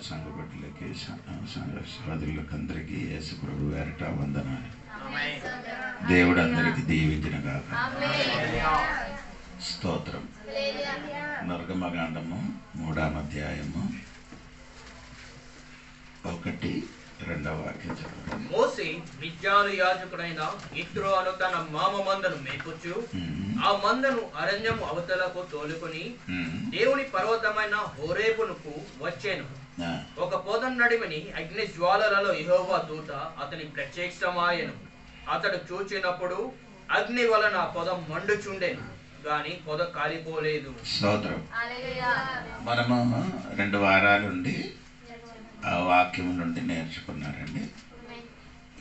సంఘ బిడ్డలకి సంఘ సోదరులకు అందరికీ యేసు ప్రభు పేరిట వందనాలు. దేవుడు అందరికీ దీవించిన గాక. స్తోత్రం. నిర్గమకాండము 3వ అధ్యాయము 1-2 వాక్యం చదవండి. మోషే మిద్యాను యాజకుడైన యిత్రో అను తన మామ మందను మేపుచు ఆ మందను అరణ్యము అవతలకు తోలుకొని దేవుని పర్వతమైన హోరేబునకు వచ్చాను. ఒక పొదం నడిమిని అగ్ని జ్వాలలలో యెహోవా దూత అతని ప్రత్యక్షమాయెను. అతడు చూచినప్పుడు అగ్ని వలన పొదం మండుచుండెను, గాని పొద కాలిపోలేదు. స్తోత్రం. మనము 2 వారాల నుండి ఆ వాక్యం నుండి నేర్చుకున్నారండి.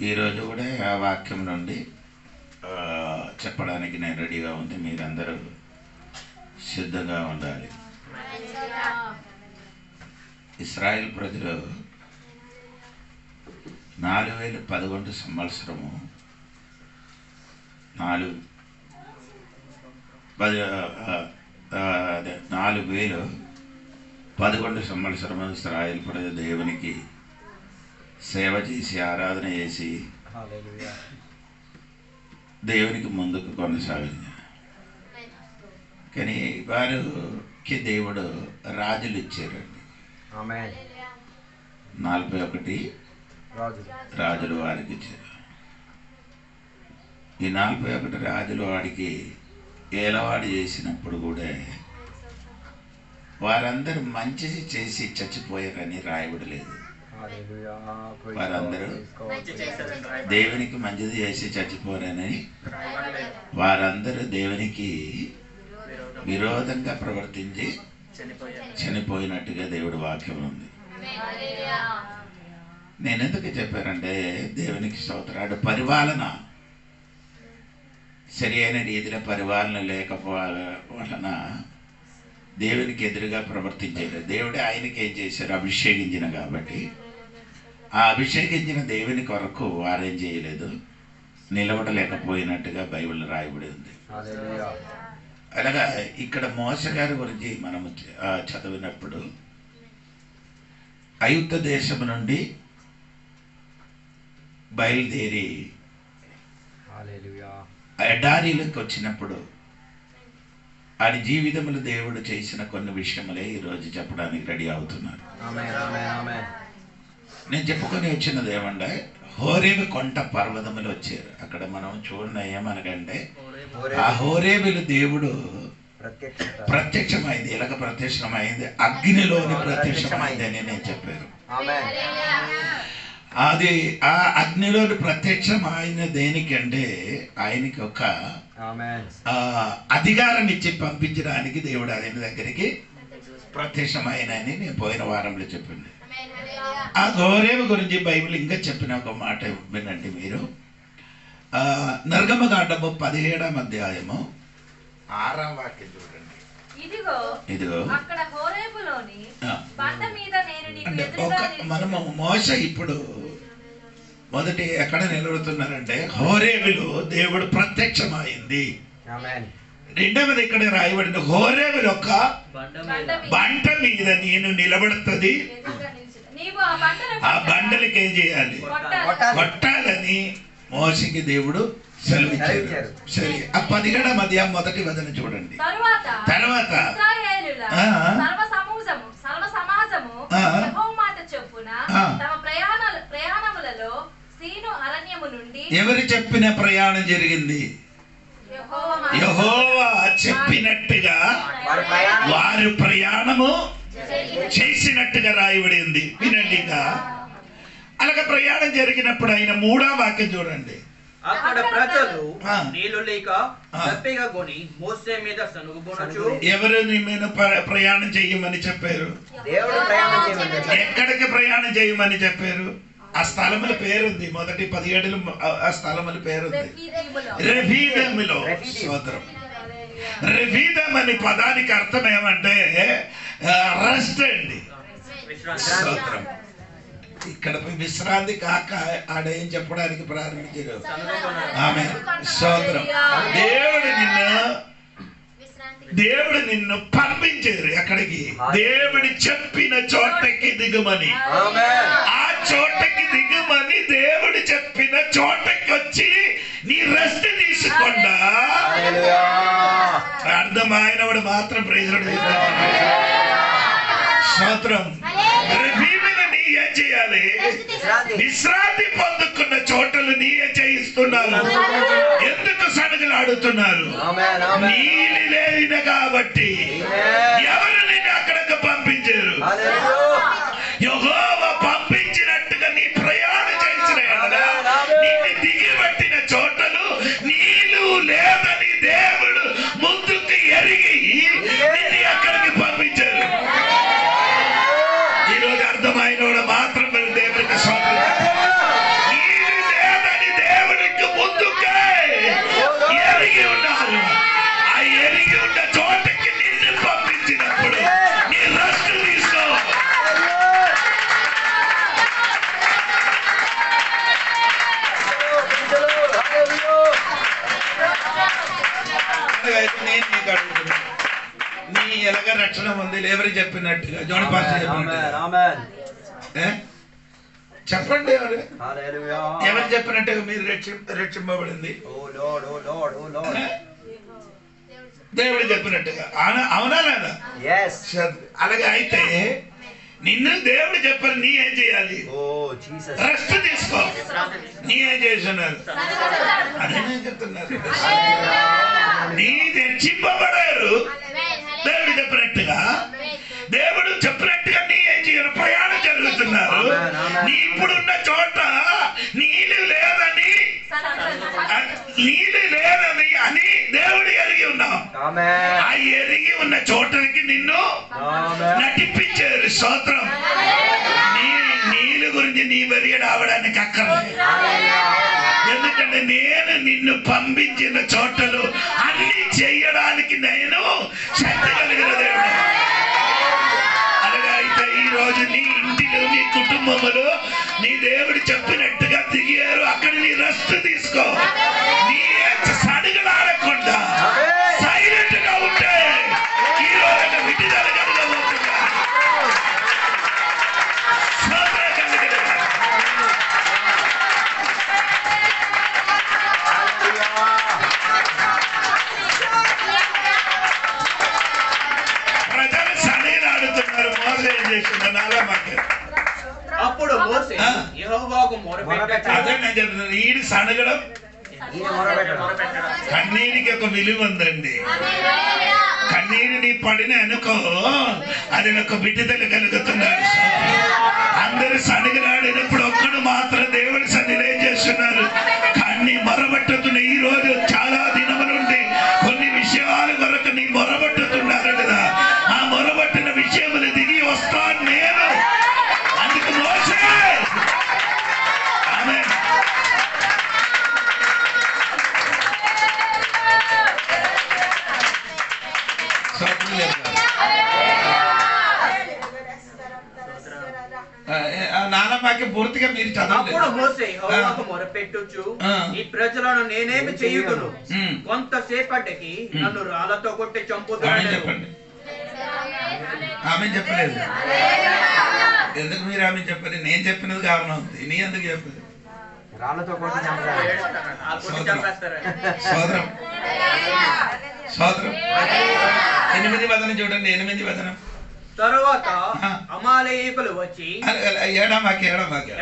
ఈరోజు కూడా ఆ వాక్యం నుండి చెప్పడానికి నేను రెడీగా ఉంది. మీరందరూ సిద్ధంగా ఉండాలి. ఇశ్రాయేల్ ప్రజలు 4011 సంవత్సరము 4011 సంవత్సరము ఇశ్రాయేల్ ప్రజలు దేవునికి సేవ చేసి ఆరాధన చేసి దేవునికి ముందుకు కొనసాగింది. కానీ వారికి దేవుడు రాజులు ఇచ్చారండి. 41 రాజులు వారికి ఇచ్చారు. ఈ 41 రాజులు వాడికి ఏలవాడు చేసినప్పుడు కూడా వారందరూ మంచి చేసి చచ్చిపోయారని రాయబడలేదు. వారందరూ దేవునికి మంచిది చేసి చచ్చిపోరని, వారందరూ దేవునికి విరోధంగా ప్రవర్తించి చనిపోయినట్టుగా దేవుడి వాక్యం ఉంది. నేను ఎందుకు చెప్పానంటే దేవునికి స్తోత్రాలు. పరిపాలన సరి అయిన రీతిలో పరిపాలన లేకపోవలన దేవునికి ఎదురుగా ప్రవర్తించారు. దేవుడే ఆయనకి ఏం చేశారు? అభిషేకించిన కాబట్టి ఆ అభిషేకించిన దేవుని కొరకు వారేం చేయలేదు, నిలబడలేకపోయినట్టుగా బైబిల్ రాయబడి ఉంది. అలాగా ఇక్కడ మోషే గారి గురించి మనము చదివినప్పుడు ఐగుప్తు దేశం నుండి బయలుదేరి ఎడారిలోకి వచ్చినప్పుడు ఆయన జీవితంలో దేవుడు చేసిన కొన్ని విషయములే ఈరోజు చెప్పడానికి రెడీ అవుతున్నారు. నేను చెప్పుకొని వచ్చినది ఏమంటే, హోరేబు కొండ పర్వతములు వచ్చారు. అక్కడ మనం చూడడం ఏమనకంటే, ఆ హోరేబులు దేవుడు ప్రత్యక్షమైంది. ఎలాగ ప్రత్యక్షమైంది? అగ్నిలోని ప్రత్యక్షమైంది అని నేను చెప్పాను. అది ఆ అగ్నిలోని ప్రత్యక్షం ఆయన దేనికంటే ఆయనకి ఒక అధికారం ఇచ్చి పంపించడానికి దేవుడు ఆయన దగ్గరికి ప్రత్యక్షమైన అని నేను పోయిన వారంలో చెప్పింది. ఆ హోరేబు గురించి బైబిల్ ఇంకా చెప్పిన ఒక మాట వినండి మీరు. నిర్గమకాండము 17వ అధ్యాయము 6వ వాక్యం చూడండి. ఇదిగో అక్కడ హోరేబులోని బండ మీద నేను నీకు అంటే ఎదురుగా మనము మోషే ఇప్పుడు మొదటి ఎక్కడ నిలబడుతున్నారంటే హోరేబులో దేవుడు ప్రత్యక్షమైంది. రెండవది ఇక్కడ రాయబడిన హోరేబులో ఒక బండ మీద నేను నిలబడుతుంది, నీవు ఆ బండను ఆ బండలకి ఏం చేయాలి? కొట్టాలని మోషేకి దేవుడు సెలవిచ్చారు. సరే, ఆ 17వ అధ్యాయం మొదటి వచనం చూడండి. తర్వాత సర్వ సమాజము యెహోవా మాట చొప్పున తమ ప్రయాణములలో సీను అరణ్యము నుండి ఎవరు చెప్పిన ప్రయాణం జరిగింది? యెహోవా చెప్పినట్టుగా వారు ప్రయాణము చేసినట్టుగా రాయబడింది. వినండి. ఇంకా అలాగ ప్రయాణం జరిగినప్పుడు ఆయన 3వ వాక్యం చూడండి. అక్కడ ప్రజలు నీళ్లు లేక దప్పిగా కొని మోషే మీద సనుగుబొనచు. ఎవరు నీ మీద ప్రయాణం చేయమని చెప్పారు? ఎక్కడికి ప్రయాణం చేయమని చెప్పారు? ఆ స్థలముల పేరుంది. మొదటి 17లో ఆ స్థలముల పేరుంది. రెఫీదీములో. స్తోత్రం. రెఫీదీం అనే పదానికి అర్థం ఏమంటే రెస్ట్ అండి. స్తోత్రం. ఇక్కడ విశ్రాంతి కాక ఆడేం చెప్పడానికి ప్రారంభించారు? ఆమె స్తోత్రం. దేవుడు నిన్ను పంపించారు. ఎక్కడికి? దేవుడు చెప్పిన చోటకి దిగుమని, ఆ చోటకి దిగుమని దేవుడు చెప్పిన చోటకి వచ్చి నీ రెస్ట్ తీసుకుండా. అర్థమైనవాడు మాత్రం ప్రైజ్ స్తోత్రం. భూమిని నీయే చేయాలి, విశ్రాంతి పొందుకున్న చోటలు నీయే చేయిస్తున్నారు. ఎందుకు సడుగులాడుతున్నారు? నీళ్ళు లేదు కాబట్టి. ఎవరు నిన్ను అక్కడికి పంపించారు? యెహోవా పంపించినట్టుగా నీ ప్రయాణం చేసిన నిన్ను దిగిబట్టిన చోటలు నీళ్ళు లేదని దేవుడు ముందుకు ఎరిగి నిన్ను అక్కడికి పంపించారు. ఈరోజు అర్థమైనోడు మాత్రం దేవుడికి నీళ్ళు లేదని దేవుడికి ముందుకే ఎరిగి ఉన్నారు. ఆ ఎరిగి ఉన్న చోటకి నిన్ను పంపించినప్పుడు నీ రెస్ట్ తీసుకో. నేను నీకు అడుగుతున్నాను, నీ ఎలాగ రక్షణ ఉంది ఎవరు చెప్పినట్టుగా జోని పాస్టర్ చెప్పినట్టుగా చెప్పండి. ఎవరు చెప్పినట్టుగా మీరు రక్షింపబడింది? దేవుడు చెప్పినట్టుగా. అవునా లేదా? అలాగే అయితే నిన్ను దేవుడు చెప్పాలి, నీ ఏం చేయాలి? రెస్ట్ తీసుకో. నీ ఏం చేస్తున్నారు? అదే చెప్తున్నారు. నీ రక్షింపబడారు దేవుడు చెప్పినట్టుగా. దేవుడు చెప్పినట్టుగా నీ ఏం చేయాలి? ప్రయాణం జరుగుతున్నారు. నీ ఇప్పుడున్న చోట నీళ్ళు లేదని అని దేవుడు ఎరిగి ఉన్నావు. ఆ ఎరిగి ఉన్న చోటకి నిన్ను నటిపించారు. స్తోత్రం. నీళ్ళు గురించి నీ వెరిగడు అవడానికి అక్కర్లేదు. ఎందుకంటే నేను నిన్ను పంపించిన చోటలు అన్ని చేయడానికి నేను శక్తి కలిగిన దేవుడు. అలాగే అయితే ఈ రోజు నీ ఇంటిలో నీ కుటుంబములు నీ దేవుడు చెప్పినట్టుగా దిగారు. అక్కడ నీ రెస్ట్ తీసుకో. నీ సడుగులాడకుండా సైలెంట్ గా ఉంటే ఈ రోజు విడుదల కలగబోతున్నా. ప్రజలు సడుగులాడుతున్నారు. మోసే ఏం చేస్తున్నారు? నాలా మాట. అప్పుడు మోసే యెహోవాకు మొరపెట్టగా, అదే నేను చెప్తున్నాను, ఈడు సడగడం కన్నీరికి ఒక విలువ ఉందండి. కన్నీరుని పడిన అనుకో అది ఒక విడుదల కలుగుతున్నారు. అందరూ సడుగులాడినప్పుడు ఒక్కడు మాత్రం దేవుడి సన్నిధి చేస్తున్నారు. కన్నీ మొరబట్టుతున్న ఈ రోజు చాలా దినముల నుండి కొన్ని విషయాల వరకు నీ మొరబట్టుతున్నారు కదా. ఆ మొరబట్టిన విషయములు దిగి వస్తాను నేను. అందుకు మోసే ఆమేన్. నానమ్మకి పూర్తిగా మీరు చదవండి. అప్పుడు మోసే యెహోవాకు మొరపెట్టుచు, ఈ ప్రజలను నేనేమి చేయుదును? కొంతసేపటికి నన్ను రాళ్లతో కొట్టి చంపుతాను. చెప్పండి. ఆమె చెప్పలేదు. ఎందుకు మీరు ఆమె చెప్పండి? నేను చెప్పినది కారణం ఉంది. నీ ఎందుకు చెప్పలేదు? రాళ్లతో కొట్టి సోదరం సోదరం 8 వదనం చూడండి. 8 వదనం. తరువాత అమాలేకులు వచ్చి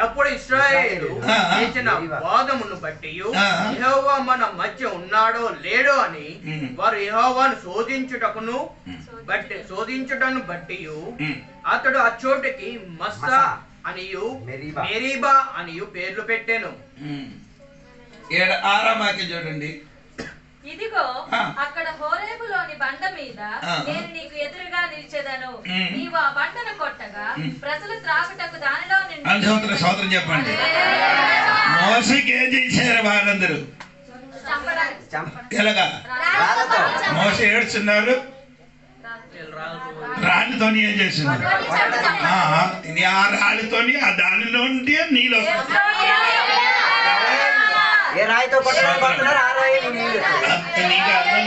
అప్పుడు ఇశ్రాయేలు చేసిన వాదమును బట్టి యెహోవా మన మధ్య ఉన్నాడో లేడో అని వారు యెహోవాను శోధించుటను బట్టి అతడు ఆ చోటికి మస్సా అనియు మెరీబా అనియు పేర్లు పెట్టాను. 6 చూడండి. ఇదిగో అక్కడ హోరేబులోని బండ మీద నేను నీకు ఎదురుగా నిలిచెదను. నీవు ఆ బండను కొట్టగా ప్రజలు త్రాగుటకు దానిలో నుండి. సోదరం చెప్పండి. మోసకి ఏం చేశారు వారందరూ? ఎలాగా? మోస ఏడుస్తున్నారు. రాళ్ళతోని ఏం చేస్తున్నారు? ఆ రాళ్ళతోని ఆ దాని నుండి నీళ్ళు ఏ రాయితో కొట్టున్నారు? ఆ రాయి నీళ్ళు. నీకు అర్థం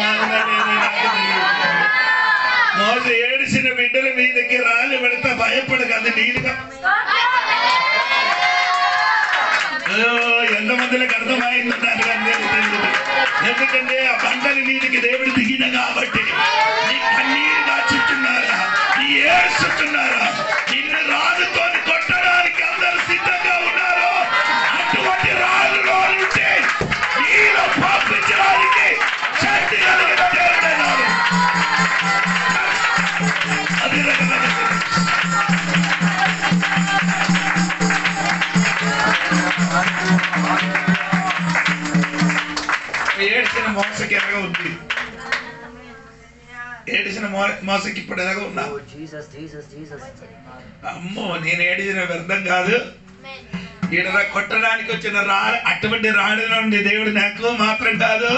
మోసే ఏడిసిన బిడ్డల మీదకి రాళ్ళు పెడతా భయపడక అది నీరుగా ఎంతమందికి అర్థమైందన్నారు ఎందుకంటే ఆ బండల మీదకి దేవుడు దిగిన కాబట్టి నీ కన్నీరు కాచుతున్నారా నీ ఏడుస్తున్నారా నిన్ను రాళ్ళతో కొట్టడానికి అందరూ సిద్ధంగా ఉన్నారు అటువంటి రాళ్ళు ఉంటే నీలో పంపించడానికి శక్తి కలిగిన దేవుడు అది ఏడ్చిన మోసకి ఎలాగ ఉంది ఏడిసిన మోసకి ఇప్పుడు ఎలాగ ఉన్నా అమ్మో నేను ఏడిచిన వ్యర్థం కాదు ఈడ కొట్టడానికి వచ్చిన అటువంటి రాడు నుండి దేవుడు నాకు మాత్రం కాదు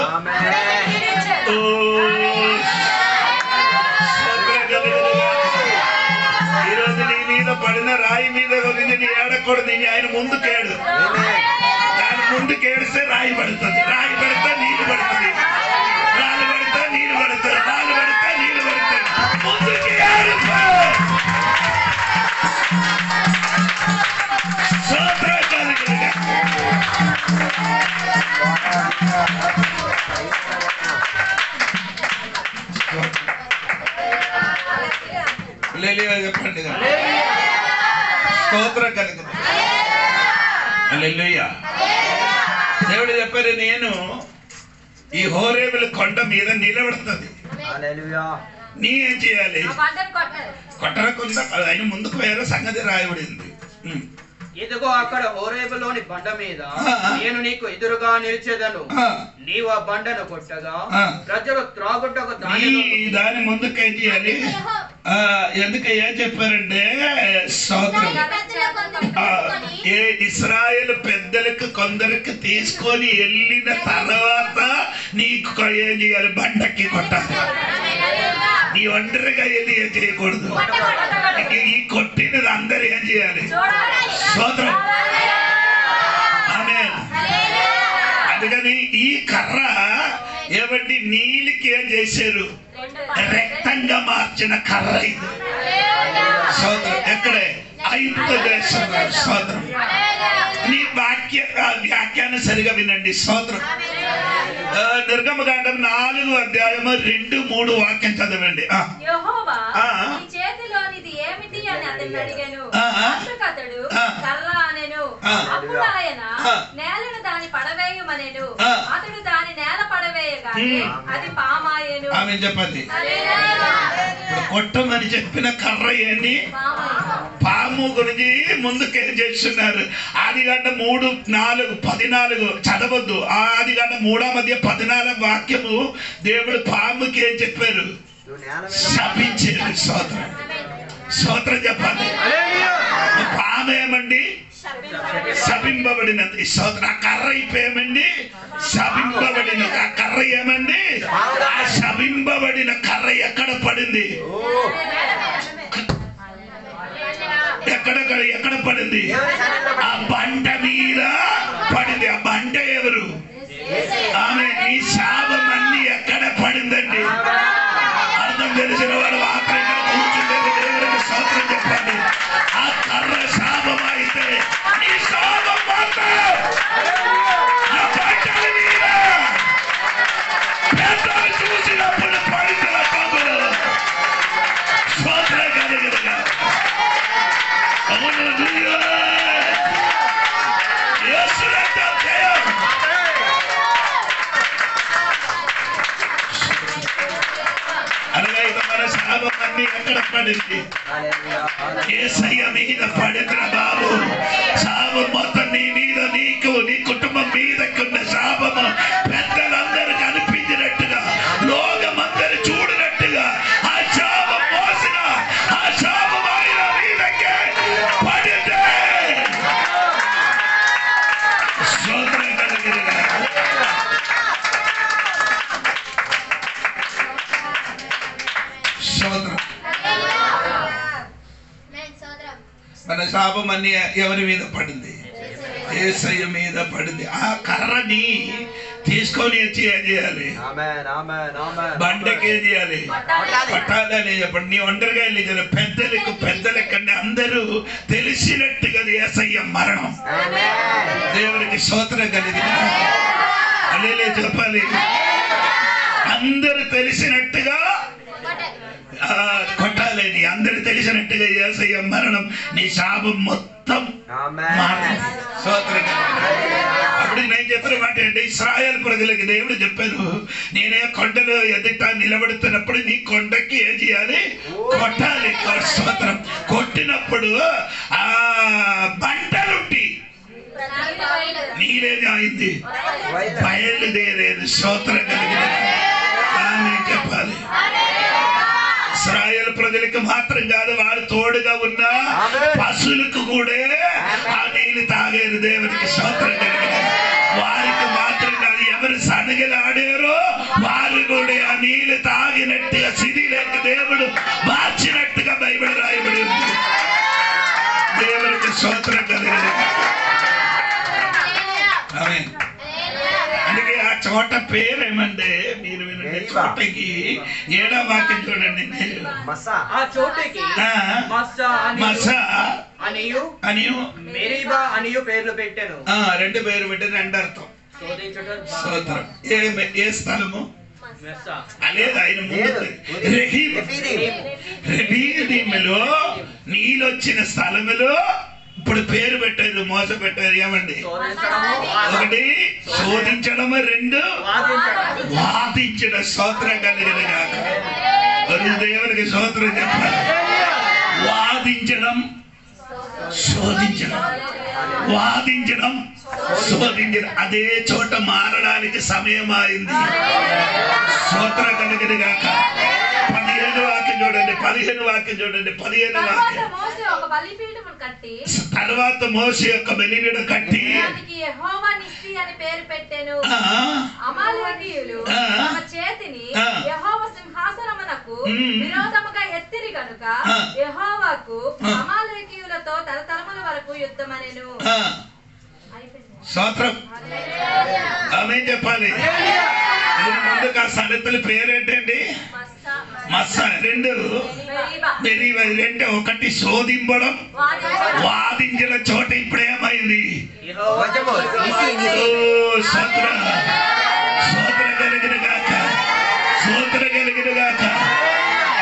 ఈరోజు నీ మీద పడిన రాయి మీద నీ ఏడకూడదు ఆయన ముందుకేడు దాని ముందుకేడిస్తే రాయి పడుతుంది రాయి పడితే నీళ్ళు పడుతుంది రాళ్ళు పడితే నీళ్ళు పడుతుంది రాళ్ళు పడితే నీళ్ళు పడుతుంది ముందుకి చెప్పండి స్తోత్రం కలుగుతుంది హల్లెలూయా దేవుడు చెప్పారు నేను ఈ హోరేబుల కొండ మీద నిలబడుతుంది నీ ఏం చేయాలి కొట్టరకుండా ఆయన ముందుకు వేరే సంగతి రాయబడింది ఇదిగో అక్కడ హోరేబులోని బండ మీద నేను నీకు ఎదురుగా నిలిచేదను నీవు ఆ బండను కొట్టగా ప్రజలు త్రాగుటకు దాని ముందుకు ఏం చేయాలి ఎందుకు ఏం చెప్పారంటే స్తోత్రం ఇశ్రాయేలు పెద్దలకు కొందరికి తీసుకొని వెళ్ళిన తర్వాత నీకు ఏం చేయాలి బండకి కొట్టాలి నీ ఒంటరిగా వెళ్ళి ఏం చేయకూడదు ఈ కొట్టినది అందరు ఏం చేయాలి స్తోత్రం ఆమేన్ అందుకని ఈ కర్ర ఏమంటే నీళ్ళకి ఏం చేశారు రక్తంగా మార్చిన కర్ర ఇది స్తోత్రం ఎక్కడే ఐగుప్తు దేశంలో స్తోత్రం నీ వ్యాఖ్యానం సరిగా వినండి స్తోత్రం నిర్గమకాండం 4వ అధ్యాయము 2-3 వాక్యం చదవండి యెహోవా నీ చేతిలోనిది ఏమిటి అని అతన్ని అడిగాను అందుకు అతడు కర్ర అనెను అప్పుడు ఆయన నేలను దాని పడవేయమనెను అతడు దాని నేల పడవేయగానే అది పామాయెను ఆమేన్ చెప్పండి ఇప్పుడు కొట్టమని చెప్పిన కర్ర ఏంటి పాము గురించి ముందుకేం చేస్తున్నారు ఆదికాండం 3:4-14 చదవద్దు ఆదికాండం 3:14 వాక్యము దేవుడు పాముకి ఏం చెప్పారు శపించారు స్తోత్రం స్తోత్రం చెప్పాలి పాము ఏమండి శపింపబడినది స్తోత్రం ఆ కర్ర ఇప్పేమండి శపింపబడినది ఆ కర్ర ఏమండి ఆ శపింపబడిన కర్ర ఎక్కడ పడింది ఎక్కడ పడింది ఆ బండ మీద పడింది ఆ బండ ఎవరు ఆమె ఈ శాపం అన్ని ఎక్కడ పడిందండి అర్థం తెలిసిన వాడు మాత్రం ఇక్కడ కూర్చుంటే దేవుడికి స్తోత్రం చెప్పండి ఆ కర్ర శాపం అయితే నీ శాపం మాత్రం ఆ బండల మీద పెద్దలు చూసినప్పుడు పడిన పగులు స్తోత్రం కలిగినగా అవును అలాగే మన శాపం అన్ని ఎక్కడ పడింది యేసయ్య మీద పడిన బాబు శాపం మొత్తం నీ మీద నీకు నీ కుటుంబం మీదకున్న శాపము పెద్దలందరూ కనిపించినట్టుగా లోకమందరూ చూడనట్టుగా ఆ శాపం మోసిన ఆ శాపం ఆయన మీదకే పడింది స్తోత్రం కలిగినగా స్తోత్రం మన శాపం అన్ని ఎవరి మీద పడింది యేసయ్య మీద పడింది ఆ కర్రని తీసుకొని వచ్చి ఏం చేయాలి? బండకి ఏం చేయాలి? పట్టాలని చెప్పండి. నీ ఒంటరిగా వెళ్ళి పెద్దలెక్కండి అందరూ తెలిసినట్టుగా యేసయ్య మరణం. దేవునికి స్తోత్రం కలిగిన అల్లే చెప్పాలి. అందరూ తెలిసినట్టుగా కొట్టాలని, అందరూ తెలిసినట్టుగా యేసయ్య మరణం నీ శాపం మొత్తం స్తోత్రం. అప్పుడు నేను చెప్పిన మాట ఏంటి? ఇశ్రాయేలు ప్రజలకి దేవుడు చెప్పాను, నేనే కొండలో ఎదుట నిలబడుతున్నప్పుడు నీ కొండకి ఏం చేయాలి? కొట్టాలి. స్తోత్రం. కొట్టినప్పుడు ఆ బంటలుంటి నీరేది అయింది, బయలుదేరేది. స్తోత్రం కలిగిన చెప్పాలి. ఇశ్రాయేలు ప్రజలకు మాత్రం కాదు, వారు తోడుగా ఉన్న పశువులకు కూడా ఆ నీళ్ళు తాగేరు. దేవునికి స్తోత్రం కలిగిన వారికి మాత్రం కాదు, ఎవరు సనగలాడారో వారు కూడా ఆ నీళ్ళు తాగినట్టుగా శిథిలకు దేవుడు మార్చినట్టుగా బైబిల్ రాయబడి ఉంది. దేవునికి స్తోత్రం కలిగిన అందుకే ఆ చోట పేరేమంటే మీరు వినండి, చోటకి 7వ వాక్యం చూడండి. ఆ చోటకి మస్సా అనియు మెరీబా అనియు పేర్లు పెట్టాను. 2 పేరు పెట్టి 2 అర్థం. స్తోత్రం. ఏ స్థలము? అనేది ఆయన రెహీదీములో నీళ్ళొచ్చిన స్థలములో ఇప్పుడు పేరు పెట్టారు, మోస పెట్టారు. ఏమండి? 1 శోధించడము, 2 వాదించడం. స్తోత్రం కలిగిన కాక దేవునికి స్తోత్రం చెప్పాలి. వాదించడం, శోధించడం, వాదించడం, శోధించడం. అదే చోట మారడానికి సమయం అయింది. స్తోత్రం కలిగిన కాక 15వ వాక్యం చూడండి, 15వ వాక్యం చూడండి, 15వ వాక్యం. తర్వాత మోషే యొక్క బలిపీఠం కట్టి యెహోవా నిస్సి అని పేరు పెట్టెను. అమాలేకీయులు తమ చేతిని యెహోవా సింహాసనమునకు విరోధముగా ఎత్తిరి గనుక యెహోవాకు అమాలేకీయులతో తరతరముల వరకు యుద్ధమనెను. స్తోత్రం. ఆమేన్ చెప్పాలి. ముందుకు ఆ సరితల పేరేంటండి? మస్సా. 2 మెరీబా. 2 1 శోధింపడం, వాదించిన చోట ఇప్పుడు ఏమైంది? స్తోత్రం కలిగిన గాక, స్తోత్రం కలిగిన గాక.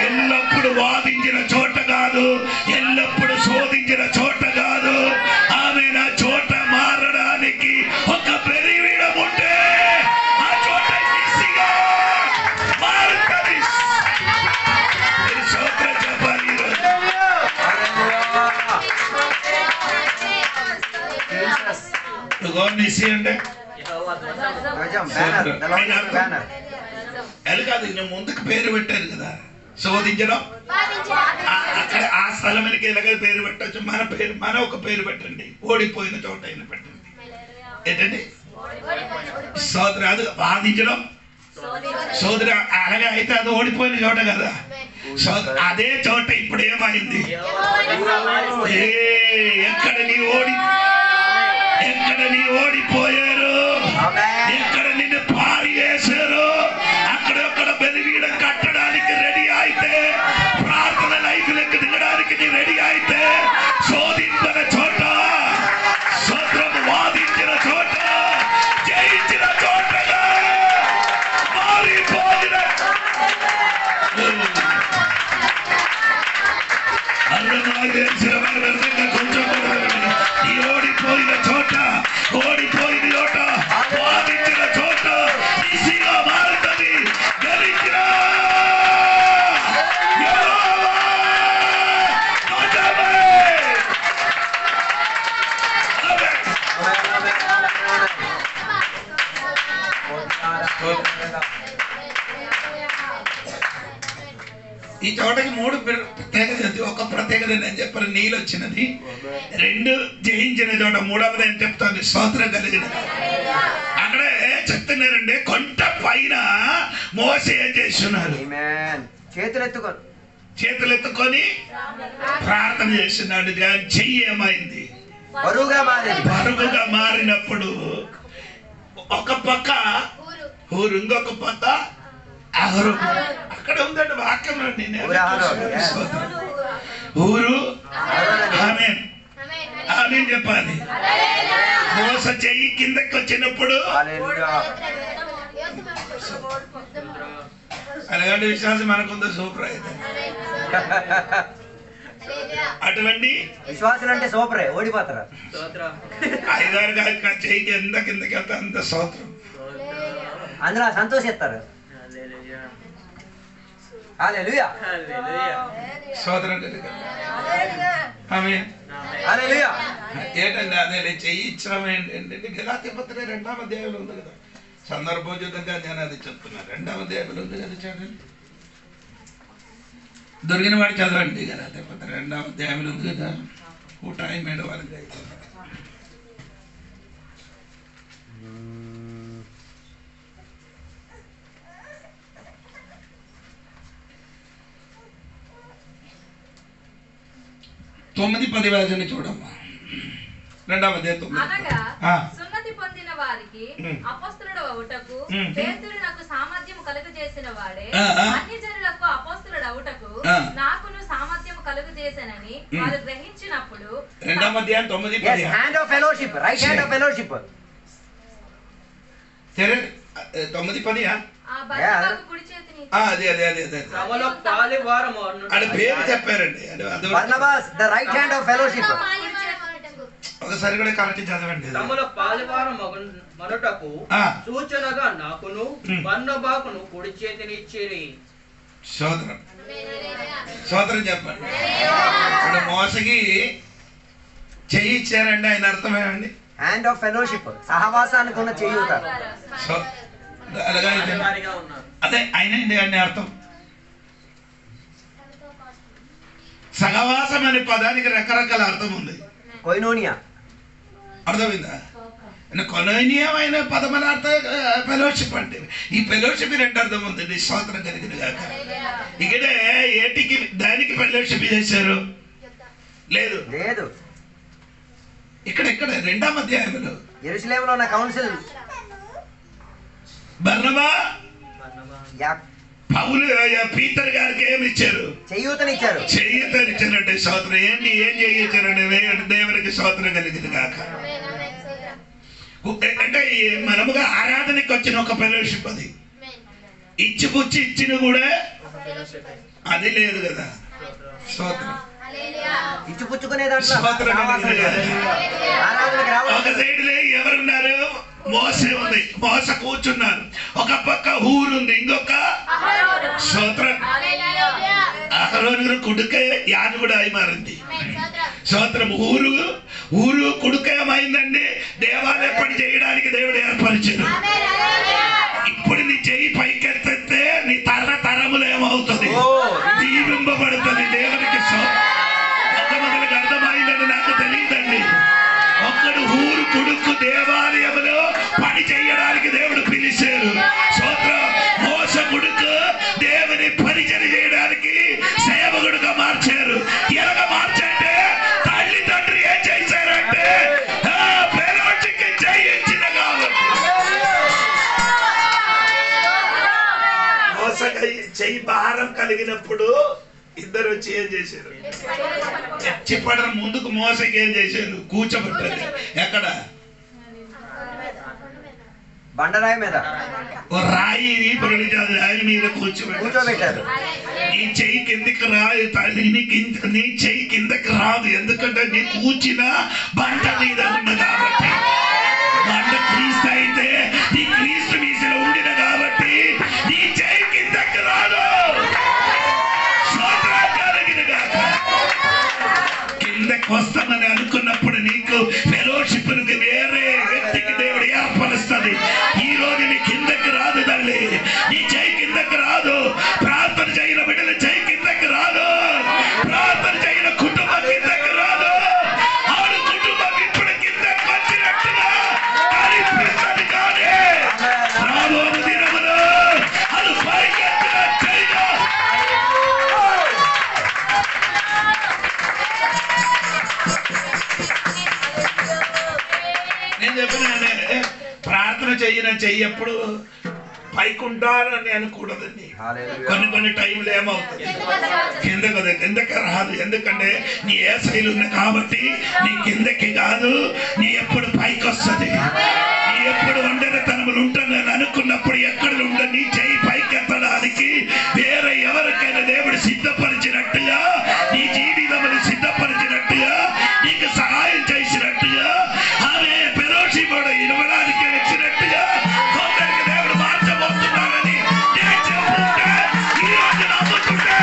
ఎల్లప్పుడు వాదించిన చోట కాదు, ఎల్లప్పుడు శోధించిన చోట కాదు. ఆమె నా చోట మారడానికి ఒక పెరివిడం ఉంటే ఆ చోట ఈజీగా మారుతుంది. స్తోత్రం చెప్పాలి. నిసి అంటే అది కాదు, నేను ముందుకు పేరు పెట్టారు కదా, శోధించడం. అక్కడ ఆ స్థలములకి ఎలాగ పేరు పెట్టచ్చు. మన పేరు, మన ఒక పేరు పెట్టండి. ఓడిపోయిన చోట అయినా పెట్టండి. ఏంటండి? సోదరు. అది వాదించడం, సోదరు. అలాగే అయితే అది ఓడిపోయిన చోట కదా. అదే చోట ఇప్పుడు ఏమైంది? ఎక్కడ నీ ఓడిపోయారు, ఎక్కడ నిన్ను పారి వేశారు, అక్కడొక్కడ బలిపీఠం కట్టడానికి రెడీ అయితే, ప్రార్థన లైఫ్లోకి దిగడానికి నీ రెడీ అయితే, శోధించిన చోట, స్తోత్రం, వాదించిన చోట, జయించిన చోటగా మారిపోయిన కొంచెం ఈ ఓడిపోయిన చోట, ఓడిపోయిన చోట, వాదించిన చోట ఈజీగా మారుతుంది. గెలిచిన ఈ చోటకి 3 ప్రత్యేకత. ఒక ప్రత్యేకత నేను చెప్పాను, నీళ్ళు వచ్చినది. 2 జయించిన చోట. 3వది అని చెప్తాను, స్తోత్రం కలిగిన. అక్కడే చెప్తున్నారండి, కొంట పైన మోసే ఏం చేస్తున్నారు? చేతులెత్తుకొని ప్రార్థన చేస్తున్నాడు. చెయ్యి ఏమైంది? బరువుగా మారినప్పుడు ఒక పక్క ఊరు ఇంకొక పొద్ద అహరోను. అక్కడ ఉందండి వాక్యంలో. ఊరు ఆమేన్ ఆమేన్ చెప్పాలి. మోస చెయ్యి కిందకి వచ్చినప్పుడు అలాంటి విశ్వాసం మనకుందో సూపర్ అయితే. అటువంటి విశ్వాసులు అంటే సూపరే, ఓడిపోతారా? ఐదారు చెయ్యికి ఎంత కిందకి వెళ్తే అంత స్తోత్రం. అందులో సంతోషిస్తారు. హల్లెలూయా స్తోత్రం. ఆమేన్ హల్లెలూయా. ఏంటండి అదే చెయ్యి ఇచ్చాము ఏంటంటే గలాతీ పత్రిక 2వ అధ్యాయంలో ఉంది కదా. సందర్భోచితంగా నేను అది చెప్తున్నాను. 2వ అధ్యాయంలో ఉంది కదా, చదవండి. దొరికిన వాడు చదవండి గలాతీ పత్రిక 2వ అధ్యాయంలో ఉంది కదా. ఓ టైం ఏడు వాళ్ళకి అయిపోతుంది. తొమ్మిది 10 వచనం చూడమ్మా. 2వ అధ్యాయం అనగా 9. సున్నతి పొందిన వారికి అపోస్తలుడు అవుటకు పేతురు నాకు సామర్థ్యము కలుగజేసిన వాడే అన్యజనులకు అపోస్తలుడు అవుటకు నాకును సామర్థ్యము కలుగజేసనని వారు గ్రహించినప్పుడు 2వ అధ్యాయం 9, 10. Hand of fellowship, right hand of fellowship. 9, 10. ఆ బర్నబాకు కుడి చేతిని అదే అది పేరు చెప్పారండి. Barnabas the right hand of fellowship. ఒకసారి కూడా కరెక్ట్ చదవండి. తమలో పాలివారం మనుటకు సూచనగా నాకును బర్నబాకును కుడి చేతిని ఇచ్చిరి. సోదరం సోదరం చెప్పండి. ఇప్పుడు మోసకి చెయ్యి ఇచ్చారండి, ఆయన అర్థం ఏమండి? హ్యాండ్ ఆఫ్ ఫెలోషిప్, సహవాసానికి ఉన్న చేయూత. అదే ఆయన అండి అర్థం. సహవాసం అనే పదానికి రకరకాల అర్థం ఉంది. కొయినోనియా అర్థమైందా? కొననీయమైన పదమని అర్థం ఫెలోషిప్ అంటే. ఈ ఫెలోషిప్ 2 అర్థం ఉంది. స్తోత్రం కలిగిన కాక. ఇక్కడే ఏటికి దానికి ఫెలోషిప్ చేశారు లేదు లేదు. ఇక్కడ 2వ అధ్యాయంలో యెరూషలేములో ఉన్న కౌన్సిల్ బర్నబా పౌలు పీతర్ గారికి ఏమి ఇచ్చారు? చేయూతనిచ్చారు. చేయూతనిచ్చారంటే స్తోత్రం. ఏం చేయించారండి? దేవునికి స్తోత్రం కలిగింది కాక. అంటే మనముగా ఆరాధనకి వచ్చిన ఒక ఫెలోషిప్ అది. ఇచ్చిపుచ్చి ఇచ్చిన కూడా అది లేదు కదా. స్తోత్రం. ఇచ్చిపుచ్చుకునే దాంట్లో ఒక సైడ్ ఎవరున్నారు? మోసే ఉంది. మోస కూర్చున్నారు. ఒక పక్క ఊరుంది, ఇంకొక స్తోత్రం అహరోను కొడుకే యాను కూడా అయి మారింది. స్తోత్రం. ఊరు కొడుకేమైందండి? దేవాలయ పని చేయడానికి దేవుడు ఏర్పరిచాడు. ఇప్పుడు నీ చెయ్యి పైకెత్తే నీ తరములు ఏమవుతుంది? దీవింపబడుతుంది. దేవునికి మొట్టమొదటిగా అర్థమైందని నాకు తెలియదండి. ఒక్కడు ఊరు కొడుకు దేవాలయంలో పని చేయడానికి దేవుడు పిలిచారు. స్తోత్రం. మోస కొడుకు దేవుని పరిచయం చేయడానికి సేవకుడుగా మార్చారు. ఎలాగ మార్చంటే తల్లి తండ్రి ఏం చేశారంటే ఫెలోషిప్‌కి చేయించిన కాబట్టి మోసగా చెయ్యి భారం కలిగినప్పుడు ఇద్దరు వచ్చి ఏం చేశారు? చిప్పడం ముందుకు మోసకి ఏం చేశారు? కూర్చోబెట్టారు. ఎక్కడ? బండరాయి మీద. ఓ రాయి రాయి మీద కూర్చోబెట్టారు. నీ చెయ్యి కిందకి రాదు, నీ చెయ్యి కిందకి రాదు. ఎందుకంటే నీ కూర్చిన బండ మీద ఉంది కాబట్టి. బండ క్రీస్తు అయితే నీ క్రీస్తు మీసలో ఉండిన కాబట్టి నీ చెయ్యి కిందకి రాదు. కిందకి వస్తామని అనుకున్నప్పుడు నీకు ఫెలోషిప్ వేరే వ్యక్తికి దేవుడు ఏర్పరుస్తుంది. ఈ రోజు నీ కిందకి రాదు తల్లి, నీ చెయ్యి కిందకి రాదు. ప్రార్థన చేయన బిడ్డల చెయ్యి కిందకి రాదు. ప్రార్థన చేయన కుటుంబం కిందకి రాదు. ఆడు కుటుంబం ఇప్పుడు కిందకి వచ్చినట్టుగా అనిపిస్తుంది. కానీ రాబోయే దినములో అది పైకెత్తిన చెయ్యి. నేను చెప్పిన ప్రార్థన చెయ్యన చెయ్యప్పుడు పైకి ఉండాలని అనకూడదండి. కొన్ని టైంలో ఏమవుతుంది కిందకి రాదు. ఎందుకంటే నీ ఏసైలు ఉంది కాబట్టి నీ కిందకి కాదు, నీ ఎప్పుడు పైకి వస్తుంది. నీ ఎప్పుడు ఒంటరితనములు ఉంటానని అనుకున్నప్పుడు ఎక్కడ ఉండ నీ చేయి పైకి ఎత్తడానికి వేరే ఎవరికైనా దేవుడు సిద్ధపరిచినట్టుగా, నీ జీవితములు సిద్ధపరిచినట్టుగా, నీకు సహాయం చేసినట్టుగా, ఆమె పెరోషి కూడా ఇవ్వడానికి వచ్చినట్టుగా కొందరికి దేవుడు మార్చబోతున్నాడని నేను చెప్పుకుంటే ఈ రోజు నమ్ముకుంటే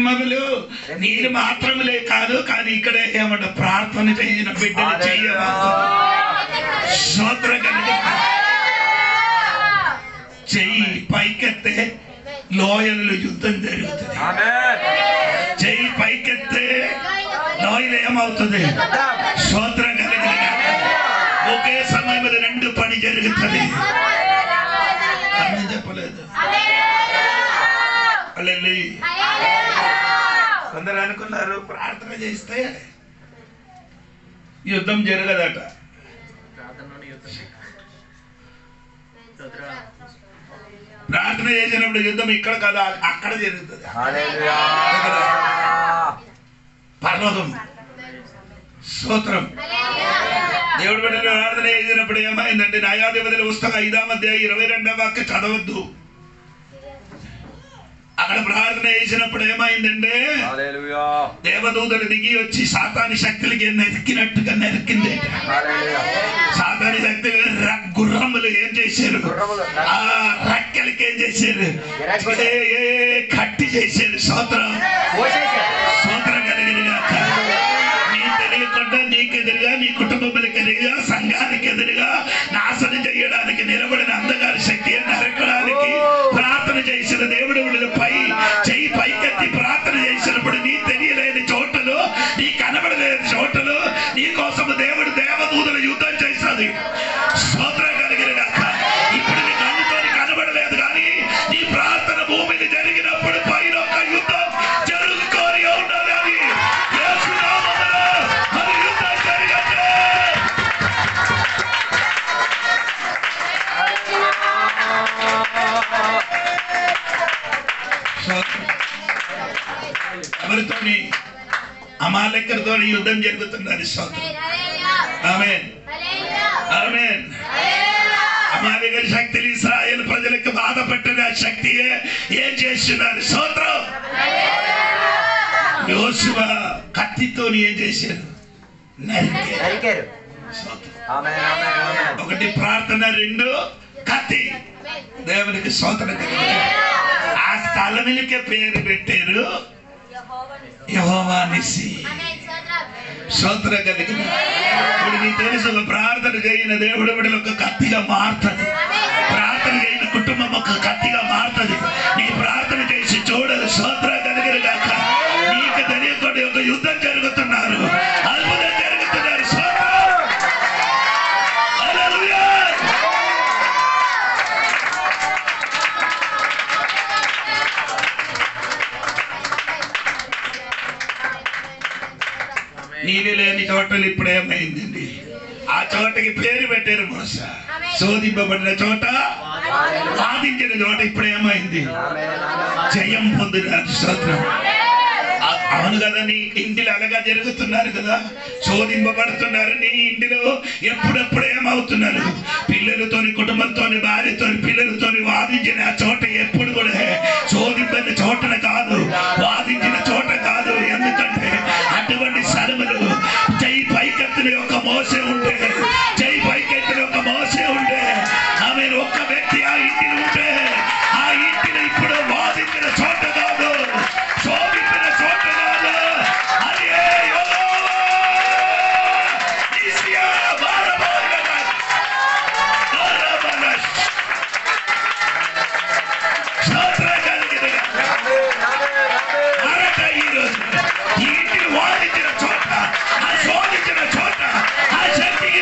మొదలు నీరు మాత్రమే కాదు, కానీ ఇక్కడ ఏమంట ప్రార్థన చేసిన బిడ్డలు చెయ్యి పైకెత్తే లోయలు యుద్ధం జరుగుతుంది. చెయ్యి పైకెత్తే లోయలు ఏమవుతుంది? స్తోత్రం కలిగిన ఒకే సమయంలో రెండు పని జరుగుతుంది. చెప్పలేదు కొందరు అనుకున్నారు ప్రార్థన చేస్తే యుద్ధం జరగదట. ప్రార్థన చేసినప్పుడు యుద్ధం ఇక్కడ కదా అక్కడ జరుగుతుంది. పర్వతం స్తోత్రం. దేవుడు బిడ్డలు ప్రార్థన చేసినప్పుడు ఏమైందంటే న్యాయాధిపతుల పుస్తకం 5వ అధ్యాయం 22వ వాక్యం చదవద్దు. అక్కడ ప్రార్థన చేసినప్పుడు ఏమైందంటే దేవదూతలు దిగి వచ్చి సాతాని శక్తులకి నరికినట్టుగా నరికింది. సాతాని శక్తులు గుర్రములు ఏం చేశారు? ఆ రెక్కలకి ఏం చేశారు? కట్టి చేశారు. స్తోత్రం కలిగిన నీ తెలియకుండా నీకు ఎదురుగా, నీ కుటుంబములకు ఎదురుగా, సంఘానికి ఎదురుగా నాశనం చేయడానికి నిలబడిన అందగారి శక్తి నరకడానికి ప్రార్థన చేసిన దేవుడు చెయ్యి పైకెత్తి ప్రార్థన చేసినప్పుడు నీ తెలియలేని చోటలు, నీ కనబడలేని చోటలు నీ కోసం దేవుడు దేవదూతలు యుద్ధం చేస్తుంది. స్తోత్రం కలిగిన ఇప్పుడు నీ కన్నుతో కనబడలేదు, కానీ నీ ప్రార్థన భూమిని జరిగినప్పుడు పైన ఒక యుద్ధం జరుగుకొని ఉండాలి. అది యేసు నామములో అది యుద్ధం జరిగట్టే. ఎవరితోని? అమాలేకరుతో యుద్ధం జరుగుతున్నది. ఆమేన్ ఆమేన్. అమాలేకరు శక్తులు ఇశ్రాయేలు ప్రజలకు బాధ పెట్టిన శక్తియే ఏం చేస్తున్నారు? స్తోత్రం. యోషువ కత్తితో ఏం చేశారు? నరికారు. ఒకటి ప్రార్థన, రెండు కత్తి. దేవునికి స్తోత్రం. ఆ స్థలములకే పేరు పెట్టారు యెహోవా నిస్సి. స్తోత్రం కలిగిన ఇప్పుడు నీకు తెలుసు, ప్రార్థన చేయని దేవుడు బిడ్డలు ఒక కత్తిగా మారుతుంది. ప్రార్థన చేయని కుటుంబం ఒక కత్తిగా మారుతుంది. నీ ప్రార్థన చేసి చూడదు. స్తోత్రం కలిగిన కాక నీకు తెలియకుండా ఒక యుద్ధం జరుగుతున్నారు, అద్భుతం జరుగుతున్నారు. స్తోత్రం. హల్లెలూయా. నీరు లేని చోటలు ఇప్పుడు ఏమైందండి? ఆ చోటకి పేరు పెట్టారు మోసా. శోధింపబడిన చోట, వాదించిన చోట ఇప్పుడు ఏమైంది? జయం పొందినారు. స్తోత్రం. అవును కదా, నీ ఇంటిలో అలాగా జరుగుతున్నారు కదా, శోధింపబడుతున్నారు. నీ ఇంటిలో ఎప్పుడెప్పుడు ఏమవుతున్నారు? పిల్లలతోని, కుటుంబంతోని, భార్యతోని, పిల్లలతోని వాదించిన ఆ చోట ఎప్పుడు కూడా శోధించిన చోటన కాదు, వాదించిన చోట కాదు. ఎందుకంటే అటువంటి శ్రమలు జై పైకెత్తిన ఒక మోసే ఉంటే, జై పైకెత్తిన ఒక మోసే ఉంటే, ఆమె ఒక్క వ్యక్తి ఆ ఇంటిని ఉంటే, ఆ ఇంటిని ఇప్పుడు వాదించిన చోట కాదు, శోభించిన చోట కాదు. అది ఈ ఇంటిని వాదించిన చోట, ఆ శోధించిన చోట, ఆ శక్తికి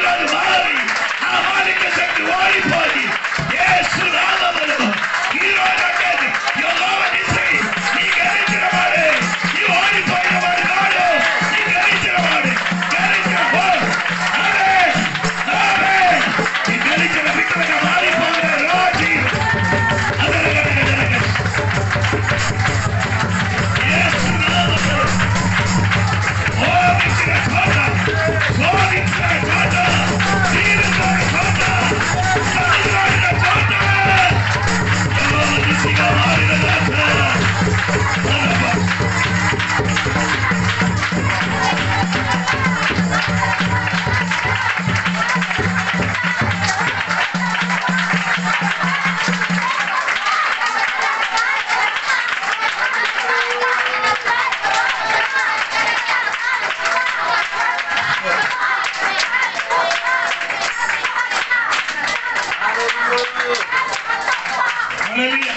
హల్లెలూయా.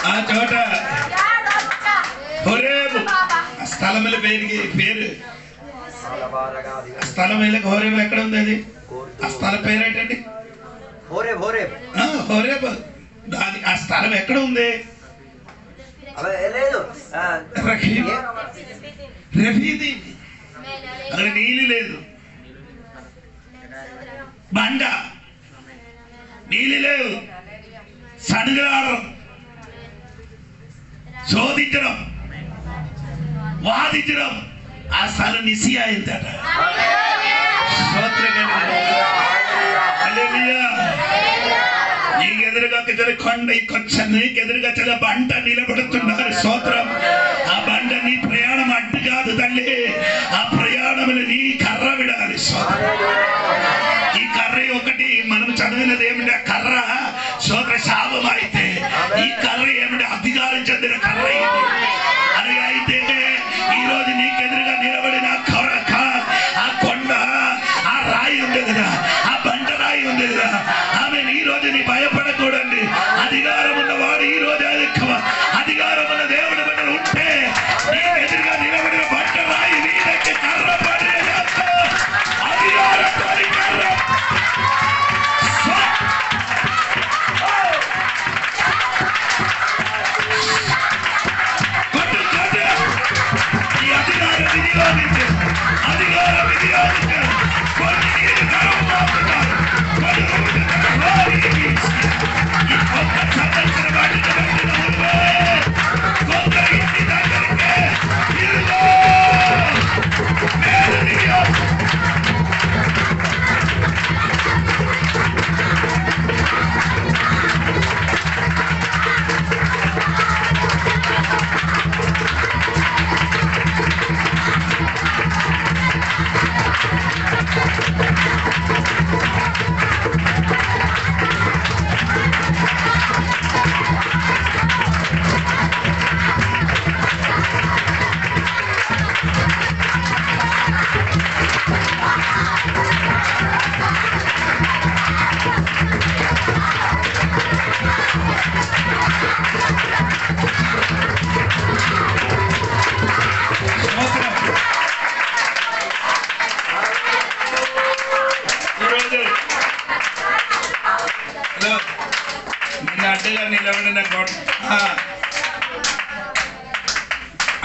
ఆ చోట హోరేబు ఆ స్థలముల పేరు ఆ స్థలం హోరేబు ఎక్కడ ఉంది? అది ఆ స్థల పేరు ఏంటండి? హోరేబు. ఆ స్థలం ఎక్కడ ఉంది? రఫీదీ. అక్కడ నీళ్ళు లేదు, బండ నీళ్ళు లేవు, సడుగులాడడం, శోధించడం, వాదించడం. ఆ స్థలం నిసియా అయిందట. నీకెదురుగా కొండ నీకెదురుగా చాలా బండ నిలబడుతున్నారు. స్తోత్రం. ఆ బండ నీ ప్రయాణం అడ్డు కాదు తల్లి, ఆ ప్రయాణములు నీ కర్ర విడాలి. ఈ కర్ర ఒకటి మనం చదివినది ఏమిటి? ఆ కర్ర స్తోత్ర శాపం అయితే ఈ కర్ర ఏమిటి? అధికారం చెందిన కర్ర అది అయితే ఈ రోజు నీకెదురుగా నిలబడిన ఆ కొండ, ఆ రాయి ఉంది కదా, ఆ బండ రాయి ఉంది కదా, ఆమె ఈ రోజు నీ భయపడకూడండి. అధికారం ఉన్నవాడు ఈ రోజు అధికారం ఉన్న దేవుడి బిడ్డ ఉంటే నీ ఎదురుగా నిలబడిన బండ రాయి నీదకి కర్ర పడే అధికారం కర్ర.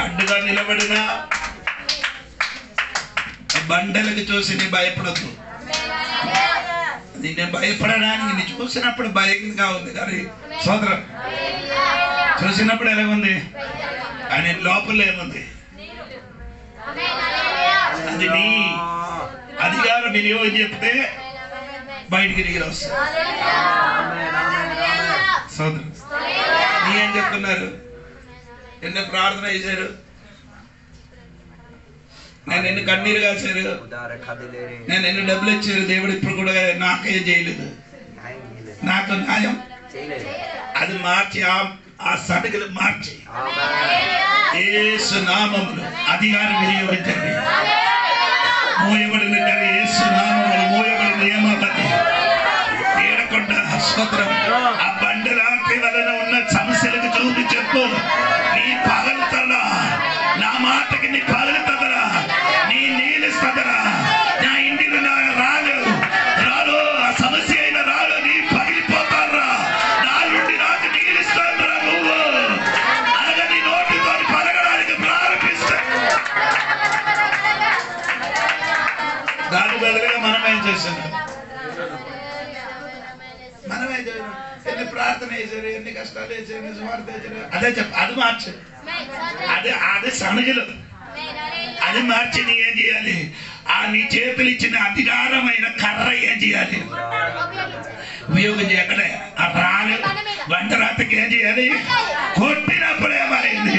అడ్డుగా నిలబడిన బండలకు చూసి నీ భయపడద్దు. నేను భయపడడానికి నీ చూసినప్పుడు భయంగా ఉంది, కానీ సోదరం చూసినప్పుడు ఎలాగుంది, కానీ లోపల ఏముంది? అది నీ అధికారం వినియోగం చెప్తే బయటికి దిగి వస్తుంది. సోదరు నీ ఏం చెప్తున్నారు? ఎన్నో ప్రార్థన చేశారు, నేను ఎన్ని కన్నీరు కాశారు, నేను ఎన్ని డబ్బులు ఇచ్చారు, దేవుడు ఇప్పుడు కూడా నాకేం చేయలేదు, నాకు న్యాయం అది మార్చి ఆ సడుగులు మార్చి యేసు నామములో అధికారం వినియోగించండి. మోయబడిన యేసు నామములో మోయబడిన నియమాన్ని ఏడకుండా స్తోత్రం. ఆ బండలాంటి వలన ఉన్న సమస్యలకు చూపి చెప్పు, నీ పగలుతడా, నా మాటకి నీ పగలుతదరా, నీ నీలుస్తదరా, నా ఇంటిలో నా రాలు ఆ సమస్య అయిన రాలు నీ పగిలిపోతారా, నా నుండి నాకు నీలుస్తారా నువ్వు అనగా నీ నోటితో పలగడానికి ప్రారంభిస్తా. దాని బదులుగా మనం ఏం చేస్తున్నాం? మనమే ఎన్ని ప్రార్థన చేశారు, ఎన్ని కష్టాలు వేసారు, స్వార్థ వేసారు, అదే చెప్ప అది మార్చు. అదే సనుగులు అది మార్చి నీ ఏం చేయాలి? ఆ నీ చేతులు ఇచ్చిన అధికారమైన కర్ర ఏం చేయాలి? ఉపయోగం చేయకడే ఆ రాళ్ళు బండరాతకి ఏం చేయాలి? కొట్టినప్పుడు ఏమైంది?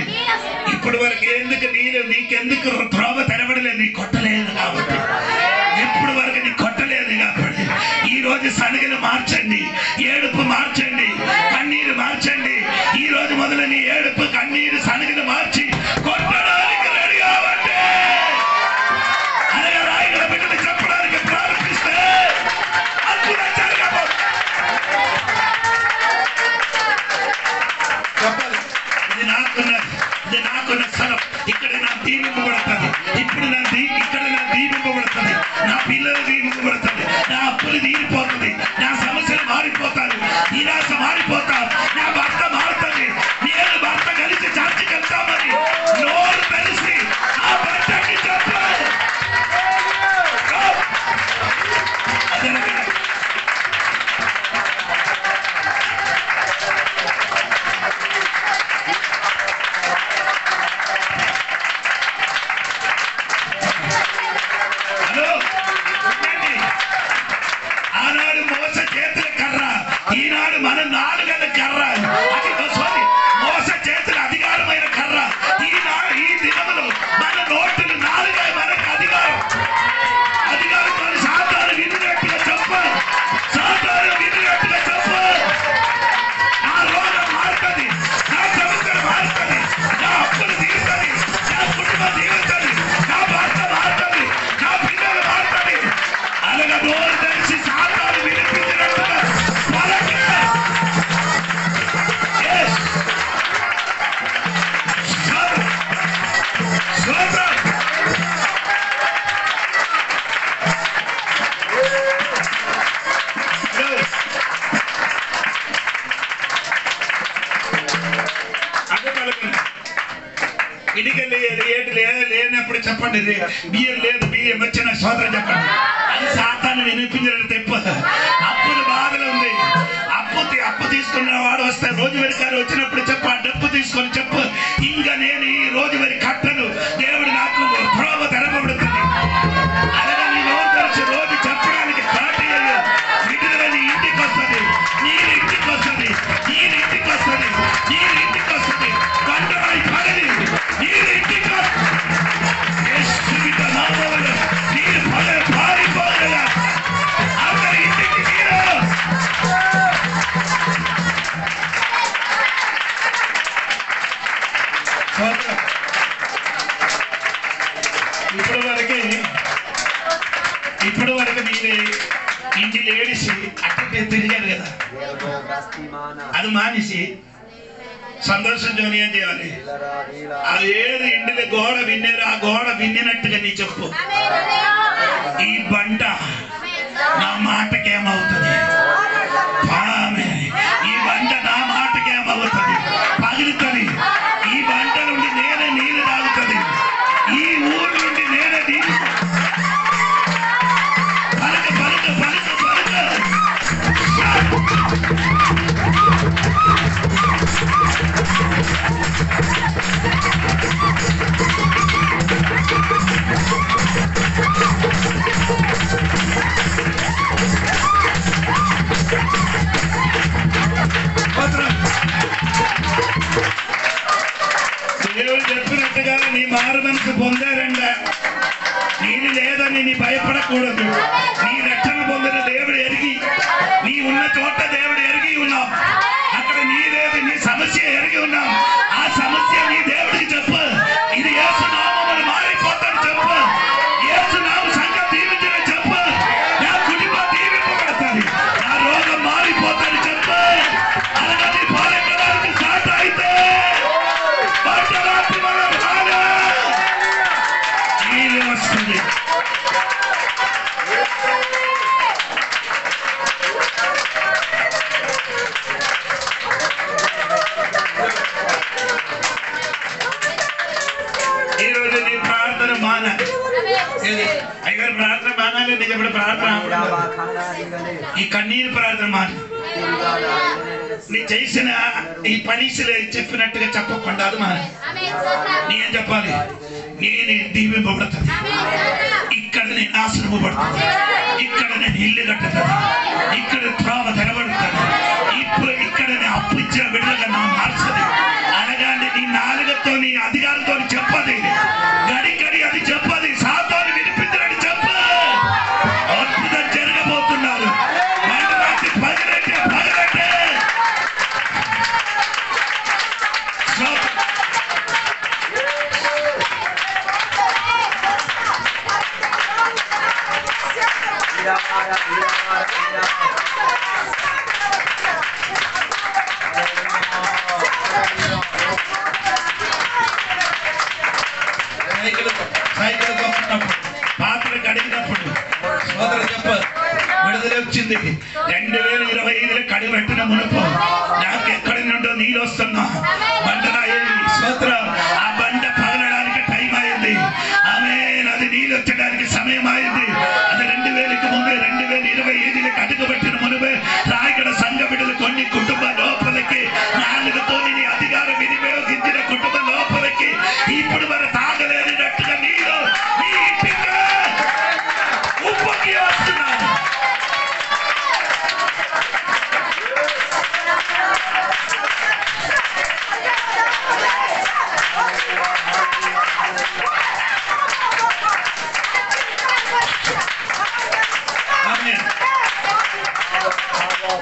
ఇప్పటి వరకు ఎందుకు నీకెందుకు త్రోవ తెరవడలేదు? నీ కొట్టలేదు కాబట్టి, ఎప్పుడు వరకు నీ కొట్టలేదు కాబట్టి ఈ రోజు సనుగులు మార్చండి, ఏడుపు మార్చండి, కన్నీరు మార్చండి. ఈ రోజు మొదలు నీ ఏడుపు కన్నీరు సనుగులు మార్చి కొట్టడానికి రెడీ అవ్వండి. అనగా రాయగల బిడ్డలు చెప్పడానికి ప్రారంభిస్తే అద్భుతం జరగబోతుంది. బియ్యం లేదు, బియ్యం వచ్చిన సోదరు చెప్పండి. అది సాతాను వినిపించిన తెప్ప. అప్పుల బాధలు ఉంది. అప్పు తీసుకున్న వాడు వస్తే రోజువారీ కారు వచ్చినప్పుడు చెప్పు, ఆ డబ్బు తీసుకొని చెప్పు, ఇంకా నేను ఈ రోజువారీ కట్టను, దేవుడు నాకు త్రోవ తెరపబడుతుంది. అలాగే నీ నోరు తెరిచి రోజు చెప్పడానికి స్టార్ట్ అయ్యాడు. విడుదలని ఇంటికి వస్తుంది, నీరు ఇంటికి వస్తుంది, నీరు ఇంటికి వస్తుంది, నీరు ఇంటికి వస్తుంది. బండరాయి పగలి నీరు ఇంటికి వస్తుంది. నీరు పగలి పారిపోగల అందరి ఇంటికి నీరు. ఇప్పుడు వరకు మీరే ఇంటిలో ఏడిసి అట్టే తిరిగారు కదా, అది మానేసి సంతోషంతో ఏం చేయాలి? అది ఏది ఇంటిలో గోడ విన్నారు, ఆ గోడ విన్నట్టుగా నీ చెప్పు, ఈ బండ నా మాటకేమవుతుంది? ఈ బండ నా మాటకేమవుతుంది? పగులుతుంది. ఈ బండ నుండి నేనే నీళ్ళు తాగుతుంది. ఈ ఊరు నుండి నేనే నీళ్ళు పలుక పలుక పలుక పలుక. దేవుడు చెప్పినట్టుగా నీ మారు మనసు పొందారంట. నీది లేదని నీ భయపడకూడదు. నీ రక్షణ పొందిన దేవుడు ఎరిగి, నీ ఉన్న చోట దేవుడు ఎరిగి ఉన్నావు. అక్కడ నీ లేదు, నీ సమస్య ఎరిగి ఉన్నావు. ఆ సమస్య నీ దేవుడికి చెప్పు. ఇది యేసు నామమున మారిపోతాను చెప్పు. యేసు నామం సంఘం దీవించిన చెప్పు. నా కుటుంబం దీవింపబడుతుంది, నా రోగం మారిపోతాను చెప్పు. అలాగే నీ పాలెక్కడానికి స్టార్ట్ అయితే పట్టరాత్రి మనం రాగా నీళ్ళు వస్తుంది. ఈరోజు నీ ప్రార్థన మానాలి. అయ్యారు ప్రార్థన మానాలి. నిజప్పుడు ప్రార్థన ఈ కన్నీరు ప్రార్థన మానాలి. నీ చేసిన ఈ పనిషిలే చెప్పినట్టుగా చెప్పకుండా అది మానాలి. నేను చెప్పాలి, నేను దీవింపబడుతుంది, ఇక్కడ నేను ఆశ్రమపడుతుంది, ఇక్కడ నేను ఇల్లు కట్టుతుంది, ఇక్కడ త్రోవ తెరబడుతుంది, ఇప్పుడు ఇక్కడ నేను అప్పు ఇచ్చిన బిడ్డలుగా నా మార్చదు. అనగానే నీ నాలుగతో నీ అధికారంతో చెప్పది, గడి గడి అది చెప్పది, సాతాను వినిపించినట్టు చెప్ప. అద్భుతం జరగబోతున్నారు. మండలానికి పగలట్టే పగలట్టే. సైకిల్ తొక్కున్నప్పుడు, పాత్రలు కడిగినప్పుడు సోదరు చెప్ప విడుదల వచ్చింది. 2025 కడిపెట్టిన మునుపు నాకు ఎక్కడి నుండో నీళ్ళు వస్తున్నా బండరాయి సోదర. ఆ బండ పగలడానికి టైం అయింది. ఆమె అది నీళ్ళు వచ్చడానికి సమయం అయింది. అది 2000కి ముందే 2025 అడుగుపెట్టిన మునుపే రాయగడ సంఘ బిడ్డలు కొన్ని కుటుంబ లోపలికి నాలుగుతో నీ అధికారం వినియోగించిన కుటుంబ లోపలికి ఇప్పుడు మరి తాగలేనట్టుగా నీరు నీ ఇంటికి ఉప్పొంగి వస్తున్నాను.